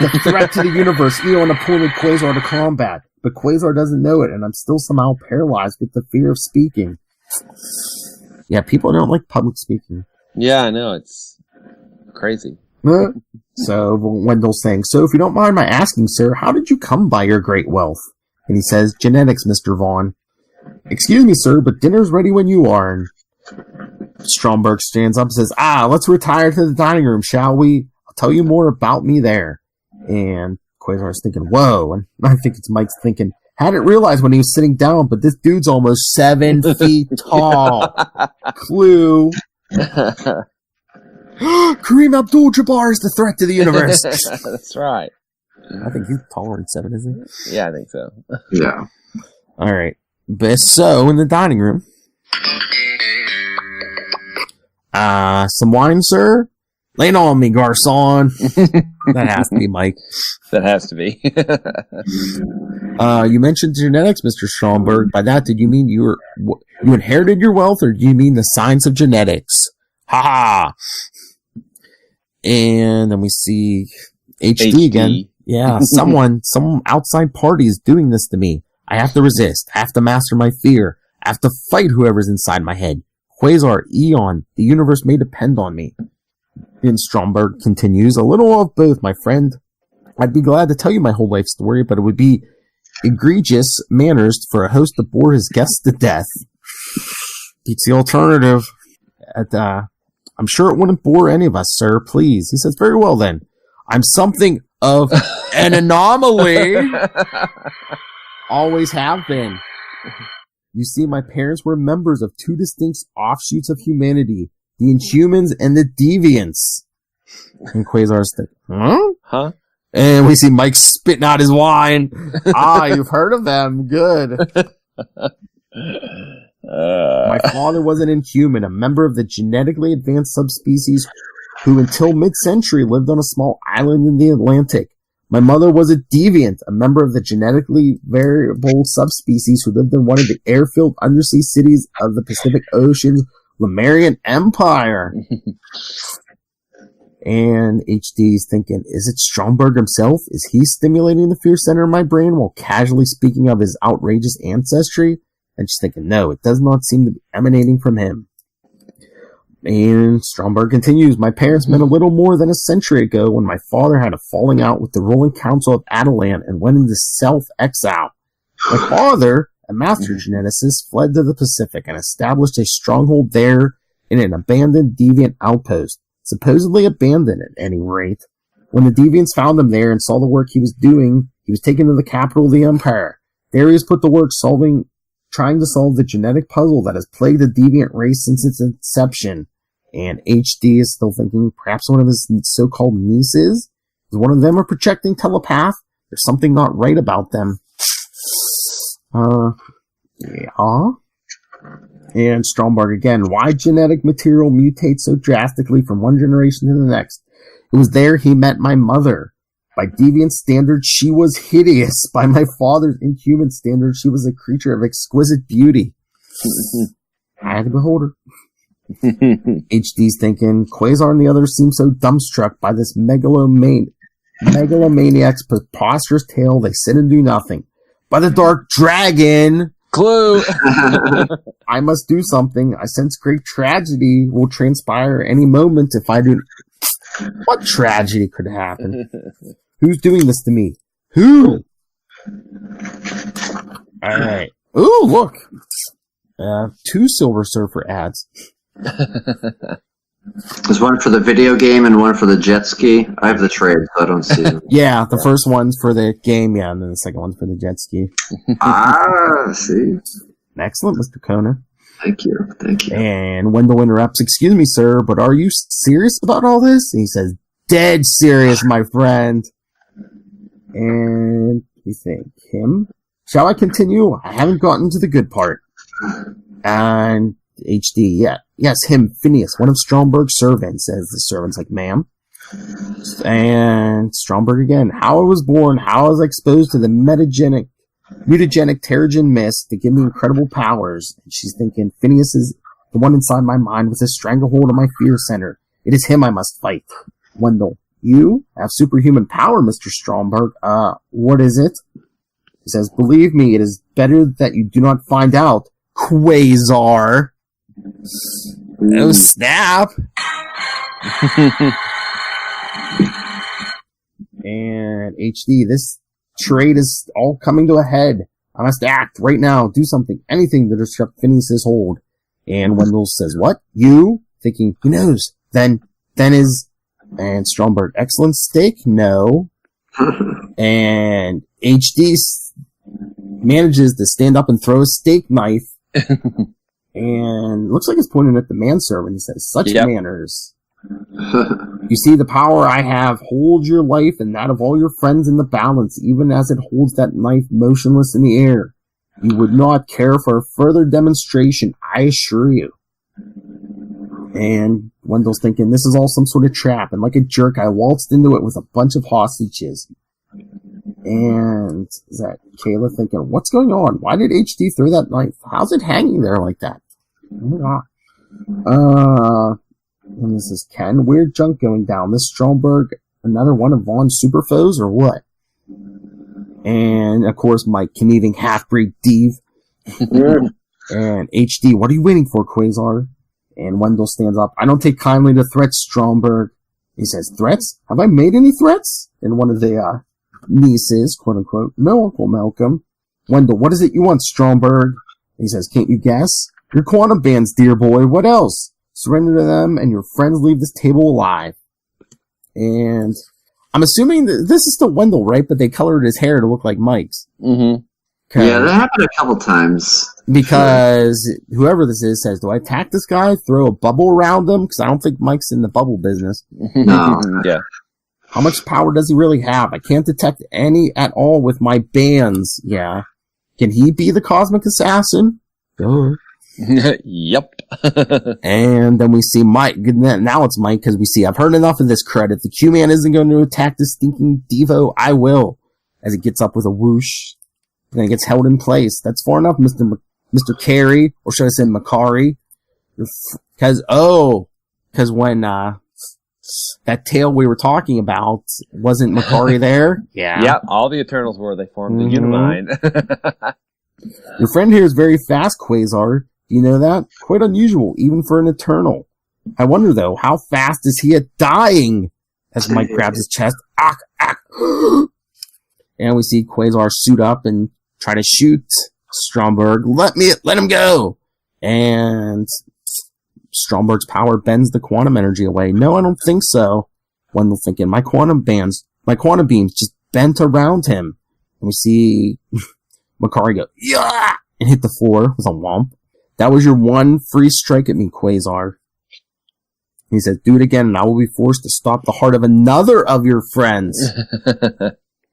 Speaker 1: The threat to the universe, Eon appointed Quasar to combat. But Quasar doesn't know it, and I'm still somehow paralyzed with the fear of speaking. Yeah, people don't like public speaking.
Speaker 2: Yeah, I know, it's crazy.
Speaker 1: So Wendell's saying, so if you don't mind my asking, sir, how did you come by your great wealth? And he says, genetics, Mr. Vaughn. Excuse me, sir, but dinner's ready when you are. And Stromberg stands up and says, let's retire to the dining room, shall we? I'll tell you more about me there. And Quasar's thinking, whoa. And I think it's Mike's thinking, hadn't realized when he was sitting down, but this dude's almost 7 feet tall. Clue. Kareem Abdul-Jabbar is the threat to the universe.
Speaker 2: That's right.
Speaker 1: I think he's taller than 7, isn't
Speaker 2: he? Yeah, I think so.
Speaker 3: Yeah.
Speaker 1: All right. So, in the dining room. Some wine, sir? Lay it on me, garçon. That has to be Mike.
Speaker 2: That has to be.
Speaker 1: You mentioned genetics, Mr. Stromberg. By that, did you mean you inherited your wealth, or do you mean the science of genetics? Ha ha! And then we see HD again. Yeah, some outside party is doing this to me. I have to resist. I have to master my fear. I have to fight whoever's inside my head. Quasar, Eon, the universe may depend on me. And Stromberg continues, a little of both, my friend. I'd be glad to tell you my whole life story, but it would be egregious manners for a host to bore his guests to death. It's the alternative. I'm sure it wouldn't bore any of us, sir. Please. He says, very well then. I'm something of an anomaly. Always have been. You see, my parents were members of 2 distinct offshoots of humanity, the Inhumans and the Deviants. And Quasar's like, huh? And we see Mike spitting out his wine. You've heard of them. Good. My father was an Inhuman, a member of the genetically advanced subspecies who until mid-century lived on a small island in the Atlantic. My mother was a deviant, a member of the genetically variable subspecies who lived in one of the airfilled undersea cities of the Pacific Ocean's Lemurian Empire. And HD's thinking, is it Stromberg himself? Is he stimulating the fear center in my brain while casually speaking of his outrageous ancestry? And she's thinking, no, it does not seem to be emanating from him. And Stromberg continues, my parents met a little more than a century ago when my father had a falling out with the ruling council of Adelant and went into self-exile. My father, a master geneticist, fled to the Pacific and established a stronghold there in an abandoned deviant outpost. Supposedly abandoned at any rate. When the deviants found him there and saw the work he was doing, he was taken to the capital of the empire. There he was put to work trying to solve the genetic puzzle that has plagued the deviant race since its inception. And HD is still thinking perhaps one of his so-called nieces? Is one of them a projecting telepath? There's something not right about them. Yeah. And Stromberg again. Why genetic material mutates so drastically from one generation to the next? It was there he met my mother. By deviant standards, she was hideous. By my father's inhuman standards, she was a creature of exquisite beauty. I had to behold her. HD's thinking, Quasar and the others seem so dumbstruck by this megalomaniac's preposterous tale, they sit and do nothing. By the dark dragon!
Speaker 2: Clue!
Speaker 1: I must do something. I sense great tragedy will transpire any moment if I do... What tragedy could happen? Who's doing this to me? Who? Alright. Ooh, look! 2 Silver Surfer ads.
Speaker 3: There's one for the video game and one for the jet ski. I have the trade, so I don't see them.
Speaker 1: Yeah, the first one's for the game, yeah, and then the second one's for the jet ski.
Speaker 3: See?
Speaker 1: Excellent, Mr. Kona.
Speaker 3: Thank you.
Speaker 1: And Wendell interrupts, excuse me, sir, but are you serious about all this? And he says, dead serious, my friend. And we think, him? Shall I continue? I haven't gotten to the good part. And HD, yeah. Yes, him, Phineas, one of Stromberg's servants, says the servant's like, ma'am. And Stromberg again. How I was born, how I was exposed to the mutagenic Terrigen mist to give me incredible powers. And she's thinking, Phineas is the one inside my mind with a stranglehold on my fear center. It is him I must fight. Wendell, you have superhuman power, Mr. Stromberg. What is it? He says, believe me, it is better that you do not find out. Quasar. Oh, snap. And HD, this trade is all coming to a head. I must act right now, do something, anything to disrupt Phineas's hold. And Wendell says, what? You? Thinking, who knows? Then is, and Stromberg, excellent steak? No. And HD manages to stand up and throw a steak knife. And looks like it's pointing at the manservant. He says, such manners. You see the power I have. Hold your life and that of all your friends in the balance, even as it holds that knife motionless in the air. You would not care for a further demonstration, I assure you. And Wendell's thinking, this is all some sort of trap, and like a jerk, I waltzed into it with a bunch of hostages. And is that Kayla thinking, what's going on? Why did HD throw that knife? How's it hanging there like that? Oh my god. And this is Ken. Weird junk going down. This Stromberg, another one of Vaughn's super foes, or what? And, of course, Mike, conniving half-breed Dave. And HD, what are you waiting for, Quasar? And Wendell stands up. I don't take kindly to threats, Stromberg. He says, threats? Have I made any threats? And one of the, nieces, quote-unquote, no, Uncle Malcolm. Wendell, what is it you want, Stromberg? And he says, can't you guess? Your quantum bands, dear boy. What else? Surrender to them, and your friends leave this table alive. And I'm assuming that this is still Wendell, right? But they colored his hair to look like Mike's.
Speaker 3: Mm-hmm. Yeah, that happened a couple times.
Speaker 1: Because whoever this is says, do I attack this guy, throw a bubble around him? Because I don't think Mike's in the bubble business.
Speaker 3: No.
Speaker 2: Yeah.
Speaker 1: How much power does he really have? I can't detect any at all with my bands. Yeah. Can he be the cosmic assassin? Duh.
Speaker 2: Yep.
Speaker 1: And then we see Mike. Now it's Mike because we see, I've heard enough of this crud. If the Q-Man isn't going to attack this stinking Devo, I will. As he gets up with a whoosh. Then he gets held in place. That's far enough, Mr. Carey. Or should I say Macari? Because when, that tail we were talking about, wasn't Macari there? Yeah.
Speaker 2: Yep, all the Eternals were. They formed the Unimind.
Speaker 1: Your friend here is very fast, Quasar. Do you know that? Quite unusual, even for an Eternal. I wonder, though, how fast is he at dying? As Mike grabs his chest. And we see Quasar suit up and try to shoot Stromberg. Let him go! And Stromberg's power bends the quantum energy away. No, I don't think so. Wendell thinking, my quantum beams just bent around him. And we see Macari go, yeah! And hit the floor with a whomp. That was your one free strike at me, Quasar. He says, do it again and I will be forced to stop the heart of another of your friends.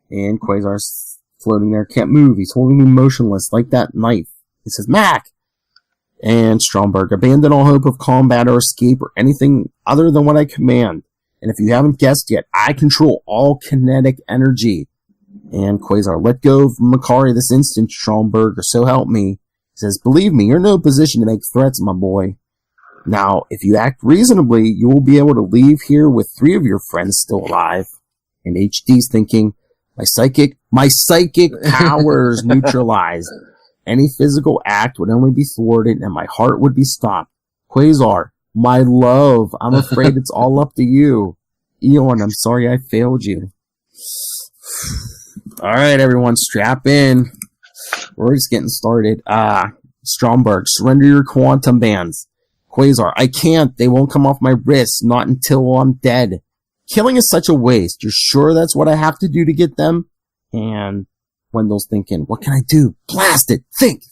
Speaker 1: And Quasar's floating there, can't move. He's holding me motionless like that knife. He says, Mac! And Stromberg, abandon all hope of combat or escape or anything other than what I command. And if you haven't guessed yet, I control all kinetic energy. And Quasar, let go of Macari this instant, Stromberg, or so help me. He says, believe me, you're in no position to make threats, my boy. Now, if you act reasonably, you will be able to leave here with 3 of your friends still alive. And HD's thinking, my psychic powers neutralized. Any physical act would only be thwarted and my heart would be stopped. Quasar, my love, I'm afraid it's all up to you. Eon, I'm sorry I failed you. Alright, everyone, strap in. We're just getting started. Stromberg, surrender your quantum bands. Quasar, I can't. They won't come off my wrists, not until I'm dead. Killing is such a waste. You're sure that's what I have to do to get them? And Wendell's thinking, what can I do? Blast it! Think!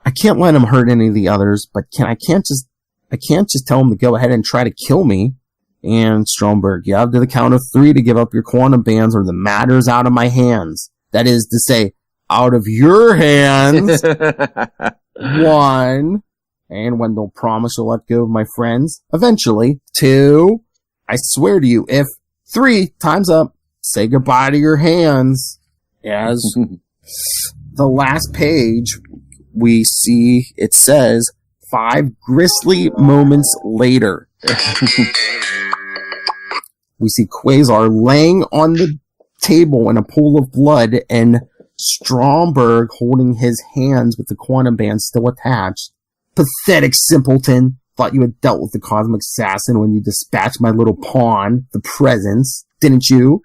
Speaker 1: I can't let him hurt any of the others, but I can't just tell him to go ahead and try to kill me. And Stromberg, you have to the count of 3 to give up your quantum bands or the matter's out of my hands. That is to say, out of your hands. 1. And Wendell promised to let go of my friends. Eventually. 2. I swear to you, if 3 times up, say goodbye to your hands. As the last page, we see it says 5 grisly moments later. We see Quasar laying on the table in a pool of blood and Stromberg holding his hands with the quantum band still attached. Pathetic simpleton. Thought you had dealt with the cosmic assassin when you dispatched my little pawn, the presence, didn't you?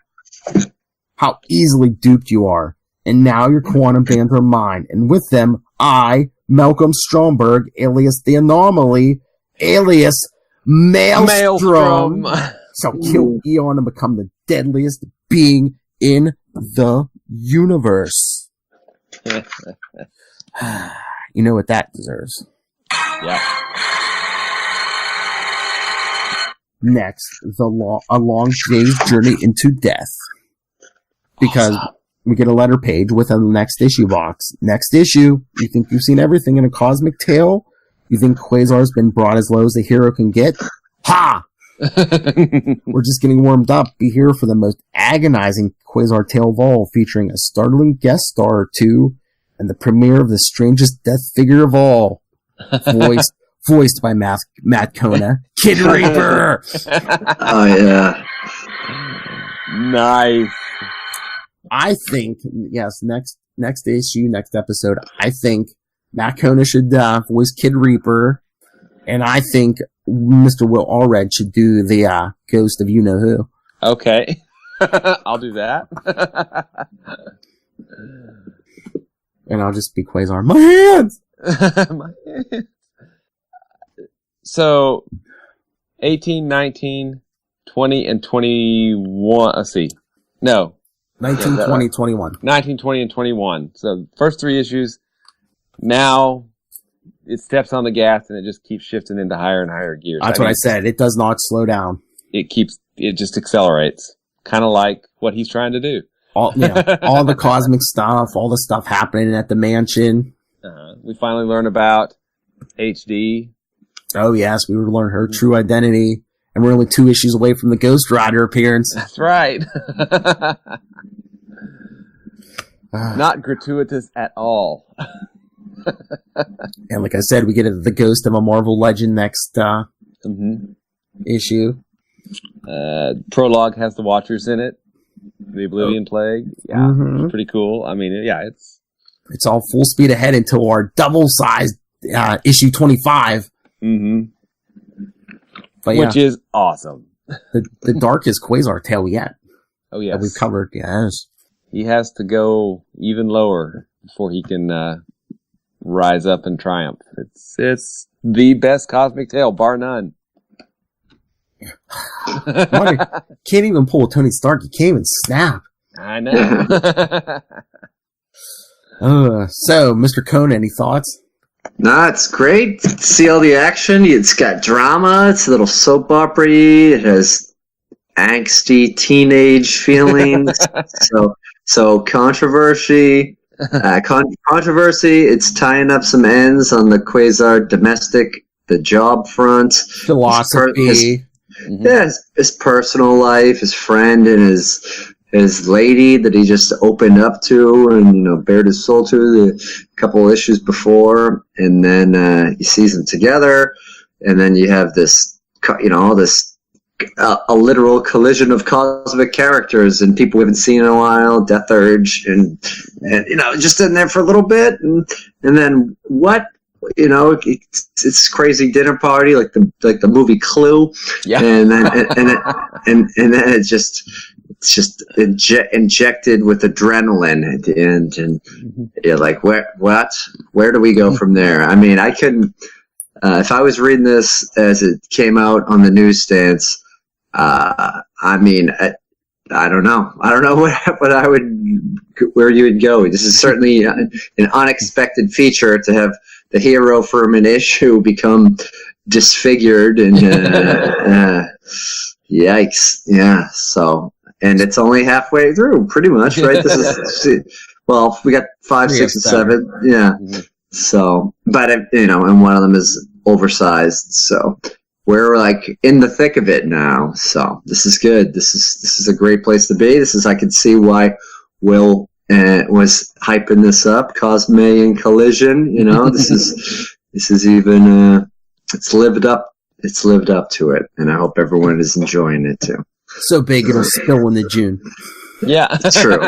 Speaker 1: How easily duped you are. And now your quantum bands are mine. And with them, I, Malcolm Stromberg, alias the Anomaly, alias Maelstrom, shall kill Eon and become the deadliest being in the universe. You know what that deserves.
Speaker 2: Yeah.
Speaker 1: Next, a long day's journey into death. Because we get a letter page with a next issue box. Next issue, you think you've seen everything in a cosmic tale? You think Quasar's been brought as low as a hero can get? Ha! We're just getting warmed up. Be here for the most agonizing Quasar tale of all, featuring a startling guest star or two, and the premiere of the strangest death figure of all. Voiced by Matt Kona. Kid Reaper!
Speaker 3: Oh, yeah.
Speaker 2: Nice.
Speaker 1: I think, yes, next issue, next episode, I think Matt Kona should voice Kid Reaper, and I think Mr. Will Allred should do the ghost of you-know-who.
Speaker 2: Okay. I'll do that.
Speaker 1: And I'll just be Quasar. My hands!
Speaker 2: My hands. So, 18, 19, 20, and 21. Let's see. No.
Speaker 1: 19, 20, 21.
Speaker 2: 19, 20, and 21. So, first 3 issues. Now, it steps on the gas and it just keeps shifting into higher and higher gears.
Speaker 1: That's what I said. It does not slow down.
Speaker 2: It just accelerates. Kind of like what he's trying to do.
Speaker 1: All the cosmic stuff, all the stuff happening at the mansion.
Speaker 2: We finally learn about HD.
Speaker 1: Oh, yes, we will learn her true identity. And we're only 2 issues away from the Ghost Rider appearance.
Speaker 2: That's right. Not gratuitous at all.
Speaker 1: And like I said, we get the ghost of a Marvel legend next issue.
Speaker 2: Prologue has the Watchers in it. The Oblivion Plague. Yeah, it's pretty cool. I mean, yeah,
Speaker 1: it's all full speed ahead until our double-sized issue 25. But
Speaker 2: which is awesome.
Speaker 1: The darkest Quasar tale yet.
Speaker 2: Oh, yes.
Speaker 1: That we've covered, yes.
Speaker 2: He has to go even lower before he can rise up and triumph. It's the best cosmic tale, bar none.
Speaker 1: Can't even pull a Tony Stark. He can't even snap.
Speaker 2: I know.
Speaker 1: So, Mr. Kona, any thoughts?
Speaker 3: Nah, it's great. See all the action. It's got drama. It's a little soap opera-y. It has angsty teenage feelings. so controversy. Controversy. It's tying up some ends on the Quasar the job front.
Speaker 1: Philosophy.
Speaker 3: His personal life, his friend, and his lady that he just opened up to and bared his soul to the couple of issues before, and then he sees them together, and then you have this a literal collision of cosmic characters and people we haven't seen in a while, Death Urge, and just in there for a little bit, and then what? It's crazy dinner party like the movie Clue, and then it's just injected with adrenaline at the end, and you're like, where do we go from there? I mean, I couldn't. If I was reading this as it came out on the newsstands, I don't know. I don't know where you would go. This is certainly an unexpected feature to have the hero from an issue become disfigured and yikes. Yeah. So, and it's only halfway through, pretty much, right? This is we got 5, 6, and 7. Yeah. So, but and one of them is oversized. So, we're like in the thick of it now. So this is good. This is a great place to be. I can see why Will was hyping this up. Cosme and Collision. This is even it's lived up. It's lived up to it, and I hope everyone is enjoying it too.
Speaker 1: So big it'll spill in the June.
Speaker 2: Yeah,
Speaker 3: true.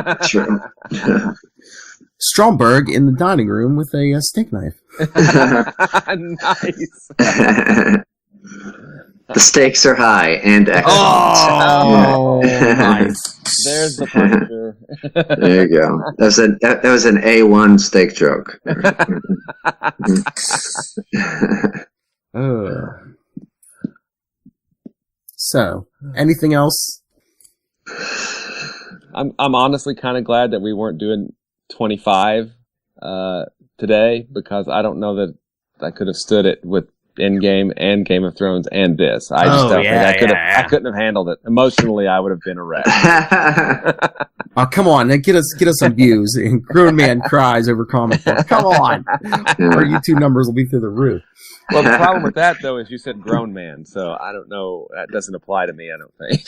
Speaker 1: Stromberg in the dining room with a steak knife.
Speaker 2: Nice.
Speaker 3: The stakes are high and excellent.
Speaker 1: Oh, nice.
Speaker 2: There's the Punisher.
Speaker 3: There you go. That was an A1 steak joke.
Speaker 1: So, anything else?
Speaker 2: I'm honestly kind of glad that we weren't doing 25 today, because I don't know that I could have stood it with Endgame and Game of Thrones and this. I just don't think I couldn't have handled it. Emotionally, I would have been a wreck.
Speaker 1: Oh, come on. Get us some views. And Grown Man cries over comic books. Come on. Our YouTube numbers will be through the roof.
Speaker 2: Well, the problem with that, though, is you said grown man, so I don't know. That doesn't apply to me, I don't think.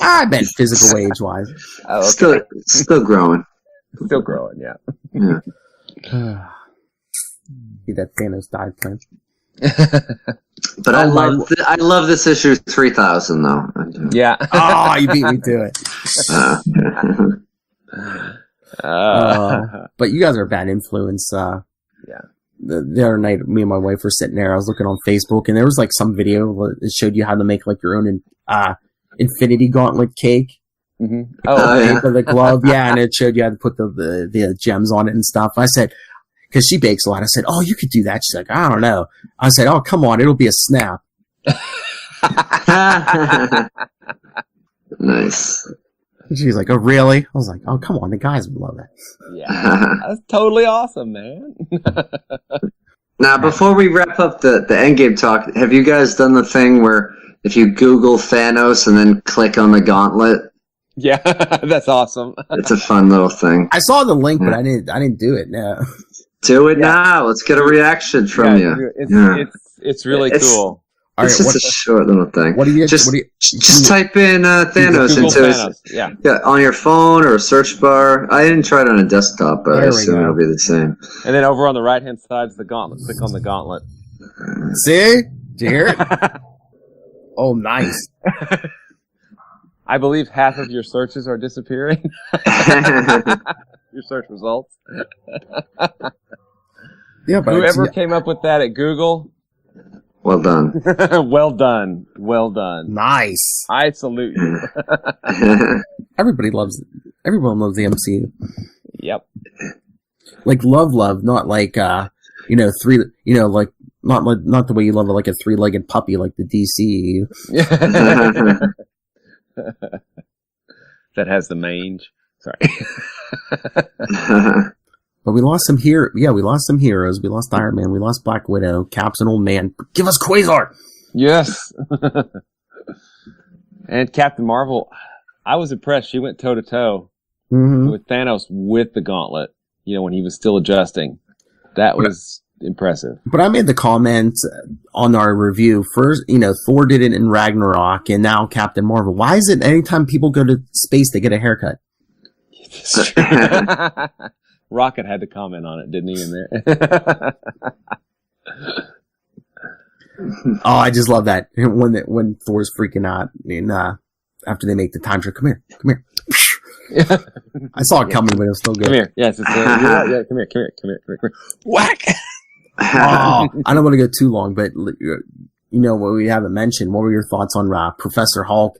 Speaker 1: I meant physical age-wise.
Speaker 2: Oh, okay.
Speaker 3: Still growing.
Speaker 2: Still growing, yeah.
Speaker 1: See that Thanos died plan.
Speaker 3: But I love this issue 3000 though.
Speaker 2: Yeah.
Speaker 1: Oh, you beat me to it. But you guys are a bad influence.
Speaker 2: Yeah.
Speaker 1: The other night, me and my wife were sitting there. I was looking on Facebook, and there was like some video that showed you how to make like your own Infinity Gauntlet cake.
Speaker 2: Mm-hmm.
Speaker 1: For the glove, yeah, and it showed you how to put the gems on it and stuff. I said, because she bakes a lot, I said, "Oh, you could do that." She's like, "I don't know." I said, "Oh, come on, it'll be a snap."
Speaker 3: Nice.
Speaker 1: She's like, "Oh, really?" I was like, "Oh, come on, the guys would love that."
Speaker 2: Yeah, that's totally awesome, man.
Speaker 3: Now, before we wrap up the Endgame talk, have you guys done the thing where if you Google Thanos and then click on the gauntlet?
Speaker 2: Yeah, that's awesome.
Speaker 3: It's a fun little thing.
Speaker 1: I saw the link, but I didn't do it. No.
Speaker 3: Do it now. Let's get a reaction from you.
Speaker 2: It's really cool.
Speaker 3: It's just a short little thing.
Speaker 1: What do you
Speaker 3: just type in Thanos into
Speaker 2: Thanos. Yeah,
Speaker 3: on your phone or a search bar. I didn't try it on a desktop, but I assume it'll be the same.
Speaker 2: And then over on the right hand side is the gauntlet. Click on the gauntlet.
Speaker 1: See? Did you hear it? Oh, nice.
Speaker 2: I believe half of your searches are disappearing. Your search results.
Speaker 1: Yeah, but
Speaker 2: whoever came up with that at Google,
Speaker 3: well done.
Speaker 2: Well done. Well done.
Speaker 1: Nice.
Speaker 2: I salute you.
Speaker 1: Everyone loves the MCU.
Speaker 2: Yep.
Speaker 1: Like love, not like not the way you love it, like a 3-legged puppy like the DCU.
Speaker 2: That has the mange. Sorry.
Speaker 1: But we lost some here. Yeah, we lost some heroes. We lost Iron Man. We lost Black Widow. Cap's an old man. Give us Quasar.
Speaker 2: Yes. And Captain Marvel, I was impressed. She went toe to toe with Thanos with the gauntlet. When he was still adjusting. That was impressive.
Speaker 1: But I made the comment on our review first. Thor did it in Ragnarok, and now Captain Marvel. Why is it anytime people go to space they get a haircut?
Speaker 2: Rocket had to comment on it, didn't he? In there.
Speaker 1: Oh, I just love that when Thor's freaking out and after they make the time trip. Come here. I saw it coming, but it was still good.
Speaker 2: Come here. Yes, it's yeah. Come here. Whack.
Speaker 1: Oh, I don't want to go too long, but what we haven't mentioned. What were your thoughts on Professor Hulk?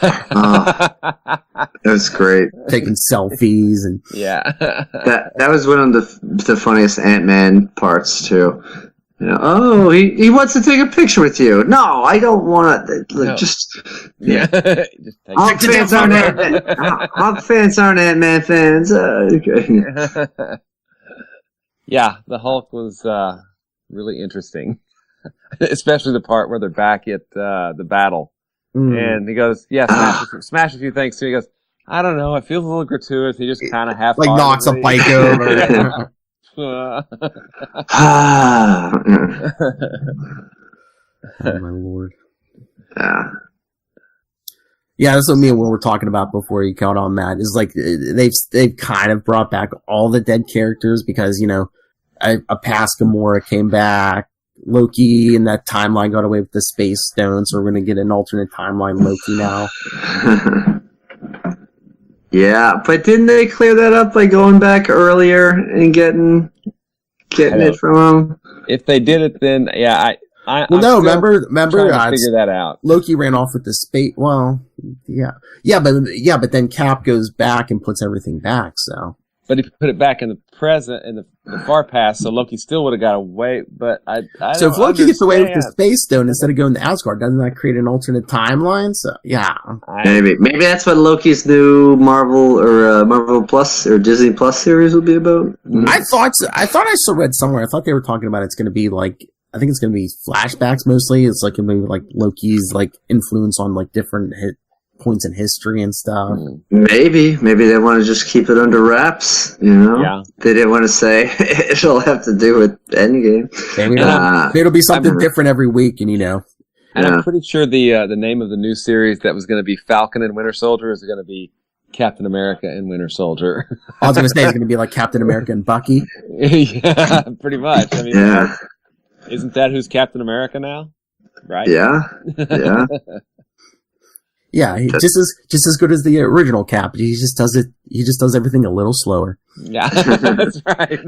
Speaker 3: That was great.
Speaker 1: Taking selfies and
Speaker 3: that was one of the funniest Ant-Man parts too. He wants to take a picture with you. No, I don't want to. Hulk fans aren't Ant-Man. Hulk fans aren't Ant-Man fans. Okay.
Speaker 2: Yeah, the Hulk was really interesting, especially the part where they're back at the battle. And he goes, smash a few things too. He goes, I don't know, it feels a little gratuitous. He just kind of half-heartedly
Speaker 1: knocks a bike over. Oh my lord.
Speaker 3: Yeah.
Speaker 1: Yeah, that's what me and Will were talking about before you caught on, Matt. Is like they've kind of brought back all the dead characters because a past Gamora came back, Loki in that timeline got away with the space stone, so we're gonna get an alternate timeline Loki now.
Speaker 3: Yeah, but didn't they clear that up by going back earlier and getting it from him?
Speaker 2: If they did it, then
Speaker 1: remember,
Speaker 2: trying to figure that out.
Speaker 1: Loki ran off with the space. Well, but then Cap goes back and puts everything back. So,
Speaker 2: but if you put it back in the present, in the far past, so Loki still would have got away. But
Speaker 1: so if Loki gets away with the space stone instead of going to Asgard, doesn't that create an alternate timeline? So, yeah,
Speaker 3: maybe that's what Loki's new Marvel Plus or Disney Plus series will be about.
Speaker 1: I thought I still read somewhere. I thought they were talking about it's going to be like. I think it's going to be flashbacks mostly. It's like maybe like Loki's like influence on like different points in history and stuff.
Speaker 3: Maybe they want to just keep it under wraps.
Speaker 2: Yeah.
Speaker 3: They didn't want to say it'll have to do with Endgame.
Speaker 1: Maybe it'll be something different every week, and
Speaker 2: And I'm pretty sure the name of the new series that was going to be Falcon and Winter Soldier is going to be Captain America and Winter Soldier.
Speaker 1: I was going to say it's going to be like Captain America and Bucky.
Speaker 2: Yeah, pretty much. I mean,
Speaker 3: yeah.
Speaker 2: Isn't that who's Captain America now? Right?
Speaker 3: Yeah. Yeah.
Speaker 1: Yeah, just as good as the original Cap. He just does everything a little slower.
Speaker 2: Yeah, that's right.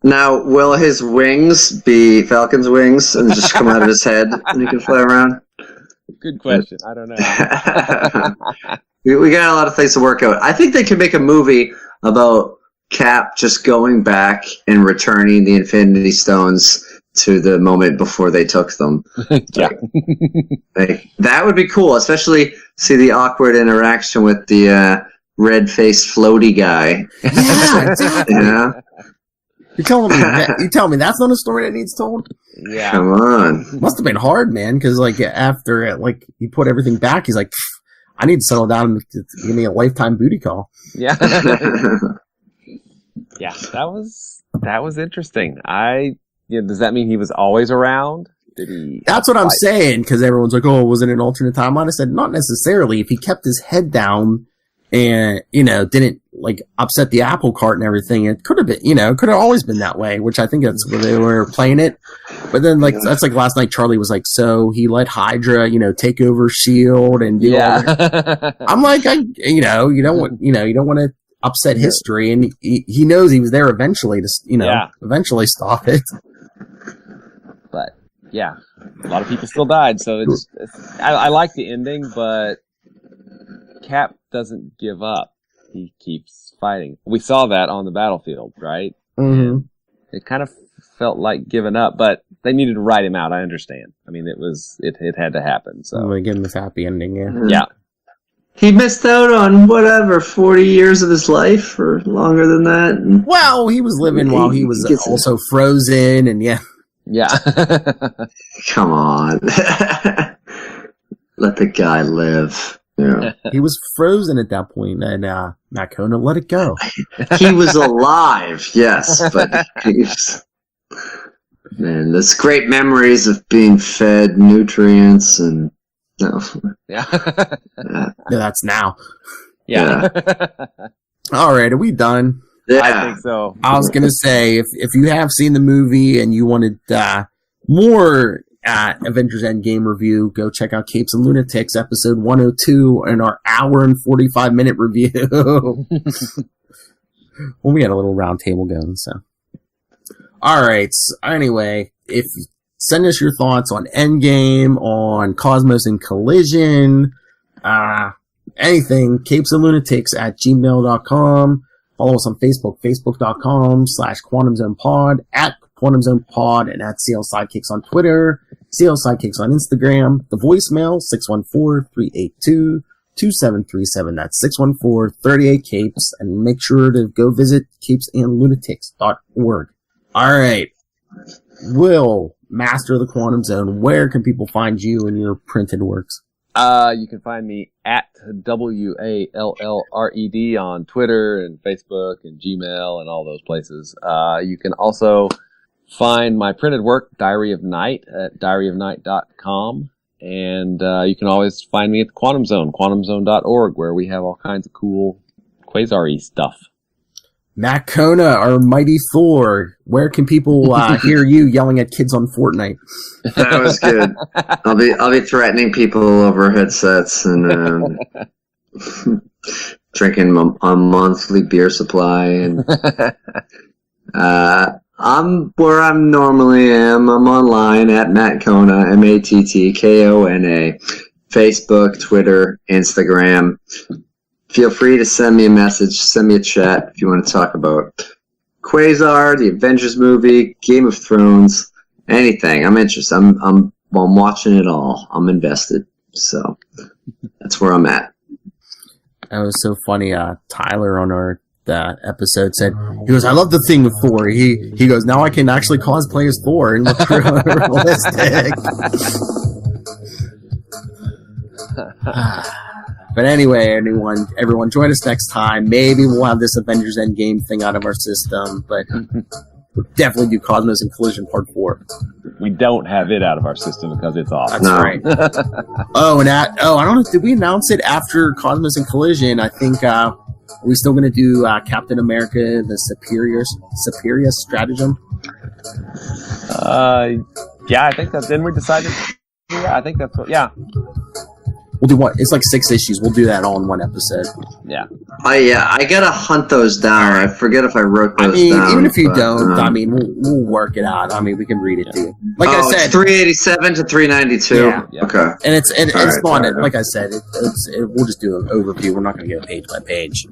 Speaker 3: Now, will his wings be Falcon's wings and just come out of his head and he can fly around?
Speaker 2: Good question. I don't know.
Speaker 3: We got a lot of things to work out. I think they could make a movie about Cap just going back and returning the Infinity Stones to the moment before they took them.
Speaker 2: Yeah.
Speaker 3: That would be cool, especially see the awkward interaction with the red-faced floaty guy.
Speaker 1: Yeah, exactly.
Speaker 3: Yeah.
Speaker 1: You tell me that's not a story that needs told?
Speaker 2: Yeah.
Speaker 3: Come on.
Speaker 1: Must have been hard, man, because like after like he put everything back, he's like, I need to settle down and give me a lifetime booty call.
Speaker 2: Yeah. Yeah, that was interesting. Does that mean he was always around? Did he?
Speaker 1: That's what I'm saying, because everyone's like, "Oh, was it an alternate timeline?" I said, not necessarily. If he kept his head down and didn't like upset the apple cart and everything, it could have been, it could have always been that way. Which I think that's where they were playing it. But then, like, that's like last night. Charlie was like, "So he let Hydra, take over Shield and do all that." I'm like, you don't want to upset history, and he knows he was there eventually to eventually stop it.
Speaker 2: But yeah, a lot of people still died, so I like the ending, but Cap doesn't give up. He keeps fighting. We saw that on the battlefield, right?
Speaker 1: Mm-hmm.
Speaker 2: It kind of felt like giving up, but they needed to write him out. I understand. I mean, it had to happen. So
Speaker 1: we give him this happy ending.
Speaker 2: Yeah.
Speaker 3: He missed out on 40 years of his life or longer than that.
Speaker 1: Well, he was living while he was also frozen, and yeah.
Speaker 3: Come on. Let the guy live. Yeah.
Speaker 1: He was frozen at that point, and Matt Kona let it go.
Speaker 3: He was alive, yes, but man, there's great memories of being fed nutrients and
Speaker 2: Yeah.
Speaker 1: That's now.
Speaker 2: Yeah.
Speaker 1: All right, are we done?
Speaker 3: Yeah.
Speaker 2: I think so.
Speaker 1: I was gonna say if you have seen the movie and you wanted more Avengers Endgame review, go check out Capes and Lunatics episode 102 and our hour and 45-minute review. Well, we had a little round table going, so. All right. So anyway, send us your thoughts on Endgame, on Cosmos and Collision, anything, capesandlunatics@gmail.com. Follow us on Facebook, facebook.com/QuantumZonePod, @QuantumZonePod, and @CL Sidekicks on Twitter, CL Sidekicks on Instagram. The voicemail, 614-382-2737. That's 614-38-CAPES. And make sure to go visit capesandlunatics.org. All right. Will, Master of the Quantum Zone, where can people find you and your printed works?
Speaker 2: You can find me at WALLRED on Twitter and Facebook and Gmail and all those places. You can also find my printed work, Diary of Night, at diaryofnight.com. And you can always find me at the Quantum Zone, quantumzone.org, where we have all kinds of cool Quasar-y stuff.
Speaker 1: Matt Kona, our mighty Thor. Where can people hear you yelling at kids on Fortnite?
Speaker 3: That was good. I'll be threatening people over headsets and drinking a monthly beer supply. And I'm where I normally am. I'm online at Matt Kona, MatTKona. Facebook, Twitter, Instagram. Feel free to send me a message, send me a chat if you want to talk about Quasar, the Avengers movie, Game of Thrones, anything. I'm interested. I'm watching it all. I'm invested. So that's where I'm at.
Speaker 1: That was so funny. Tyler on our episode said, he goes, I love the thing with Thor. He goes, now I can actually cosplay as Thor and look realistic. But anyway, everyone, join us next time. Maybe we'll have this Avengers Endgame thing out of our system, but we'll definitely do Cosmos and Collision Part 4.
Speaker 2: We don't have it out of our system because it's awesome.
Speaker 1: That's right. I don't know, did we announce it after Cosmos and Collision? I think, are we still going to do Captain America, the Superior Stratagem?
Speaker 2: Yeah, I think that's, didn't we decide to, yeah, I think that's what, yeah.
Speaker 1: We'll do what? It's like 6 issues. We'll do that all in one episode.
Speaker 2: Yeah.
Speaker 3: I gotta hunt those down. I forget if I wrote those down.
Speaker 1: Even if you don't, we'll work it out. We can read it to you. Like I said,
Speaker 3: it's 387 to 392.
Speaker 1: Yeah.
Speaker 3: Okay.
Speaker 1: And it's fun. Right. Like I said, we'll just do an overview. We're not going to go page by page.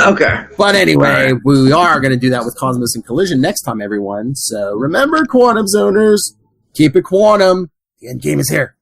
Speaker 3: Okay.
Speaker 1: But anyway, we are going to do that with Cosmos and Collision next time, everyone. So remember, Quantum Zoners, keep it quantum. The end game is here.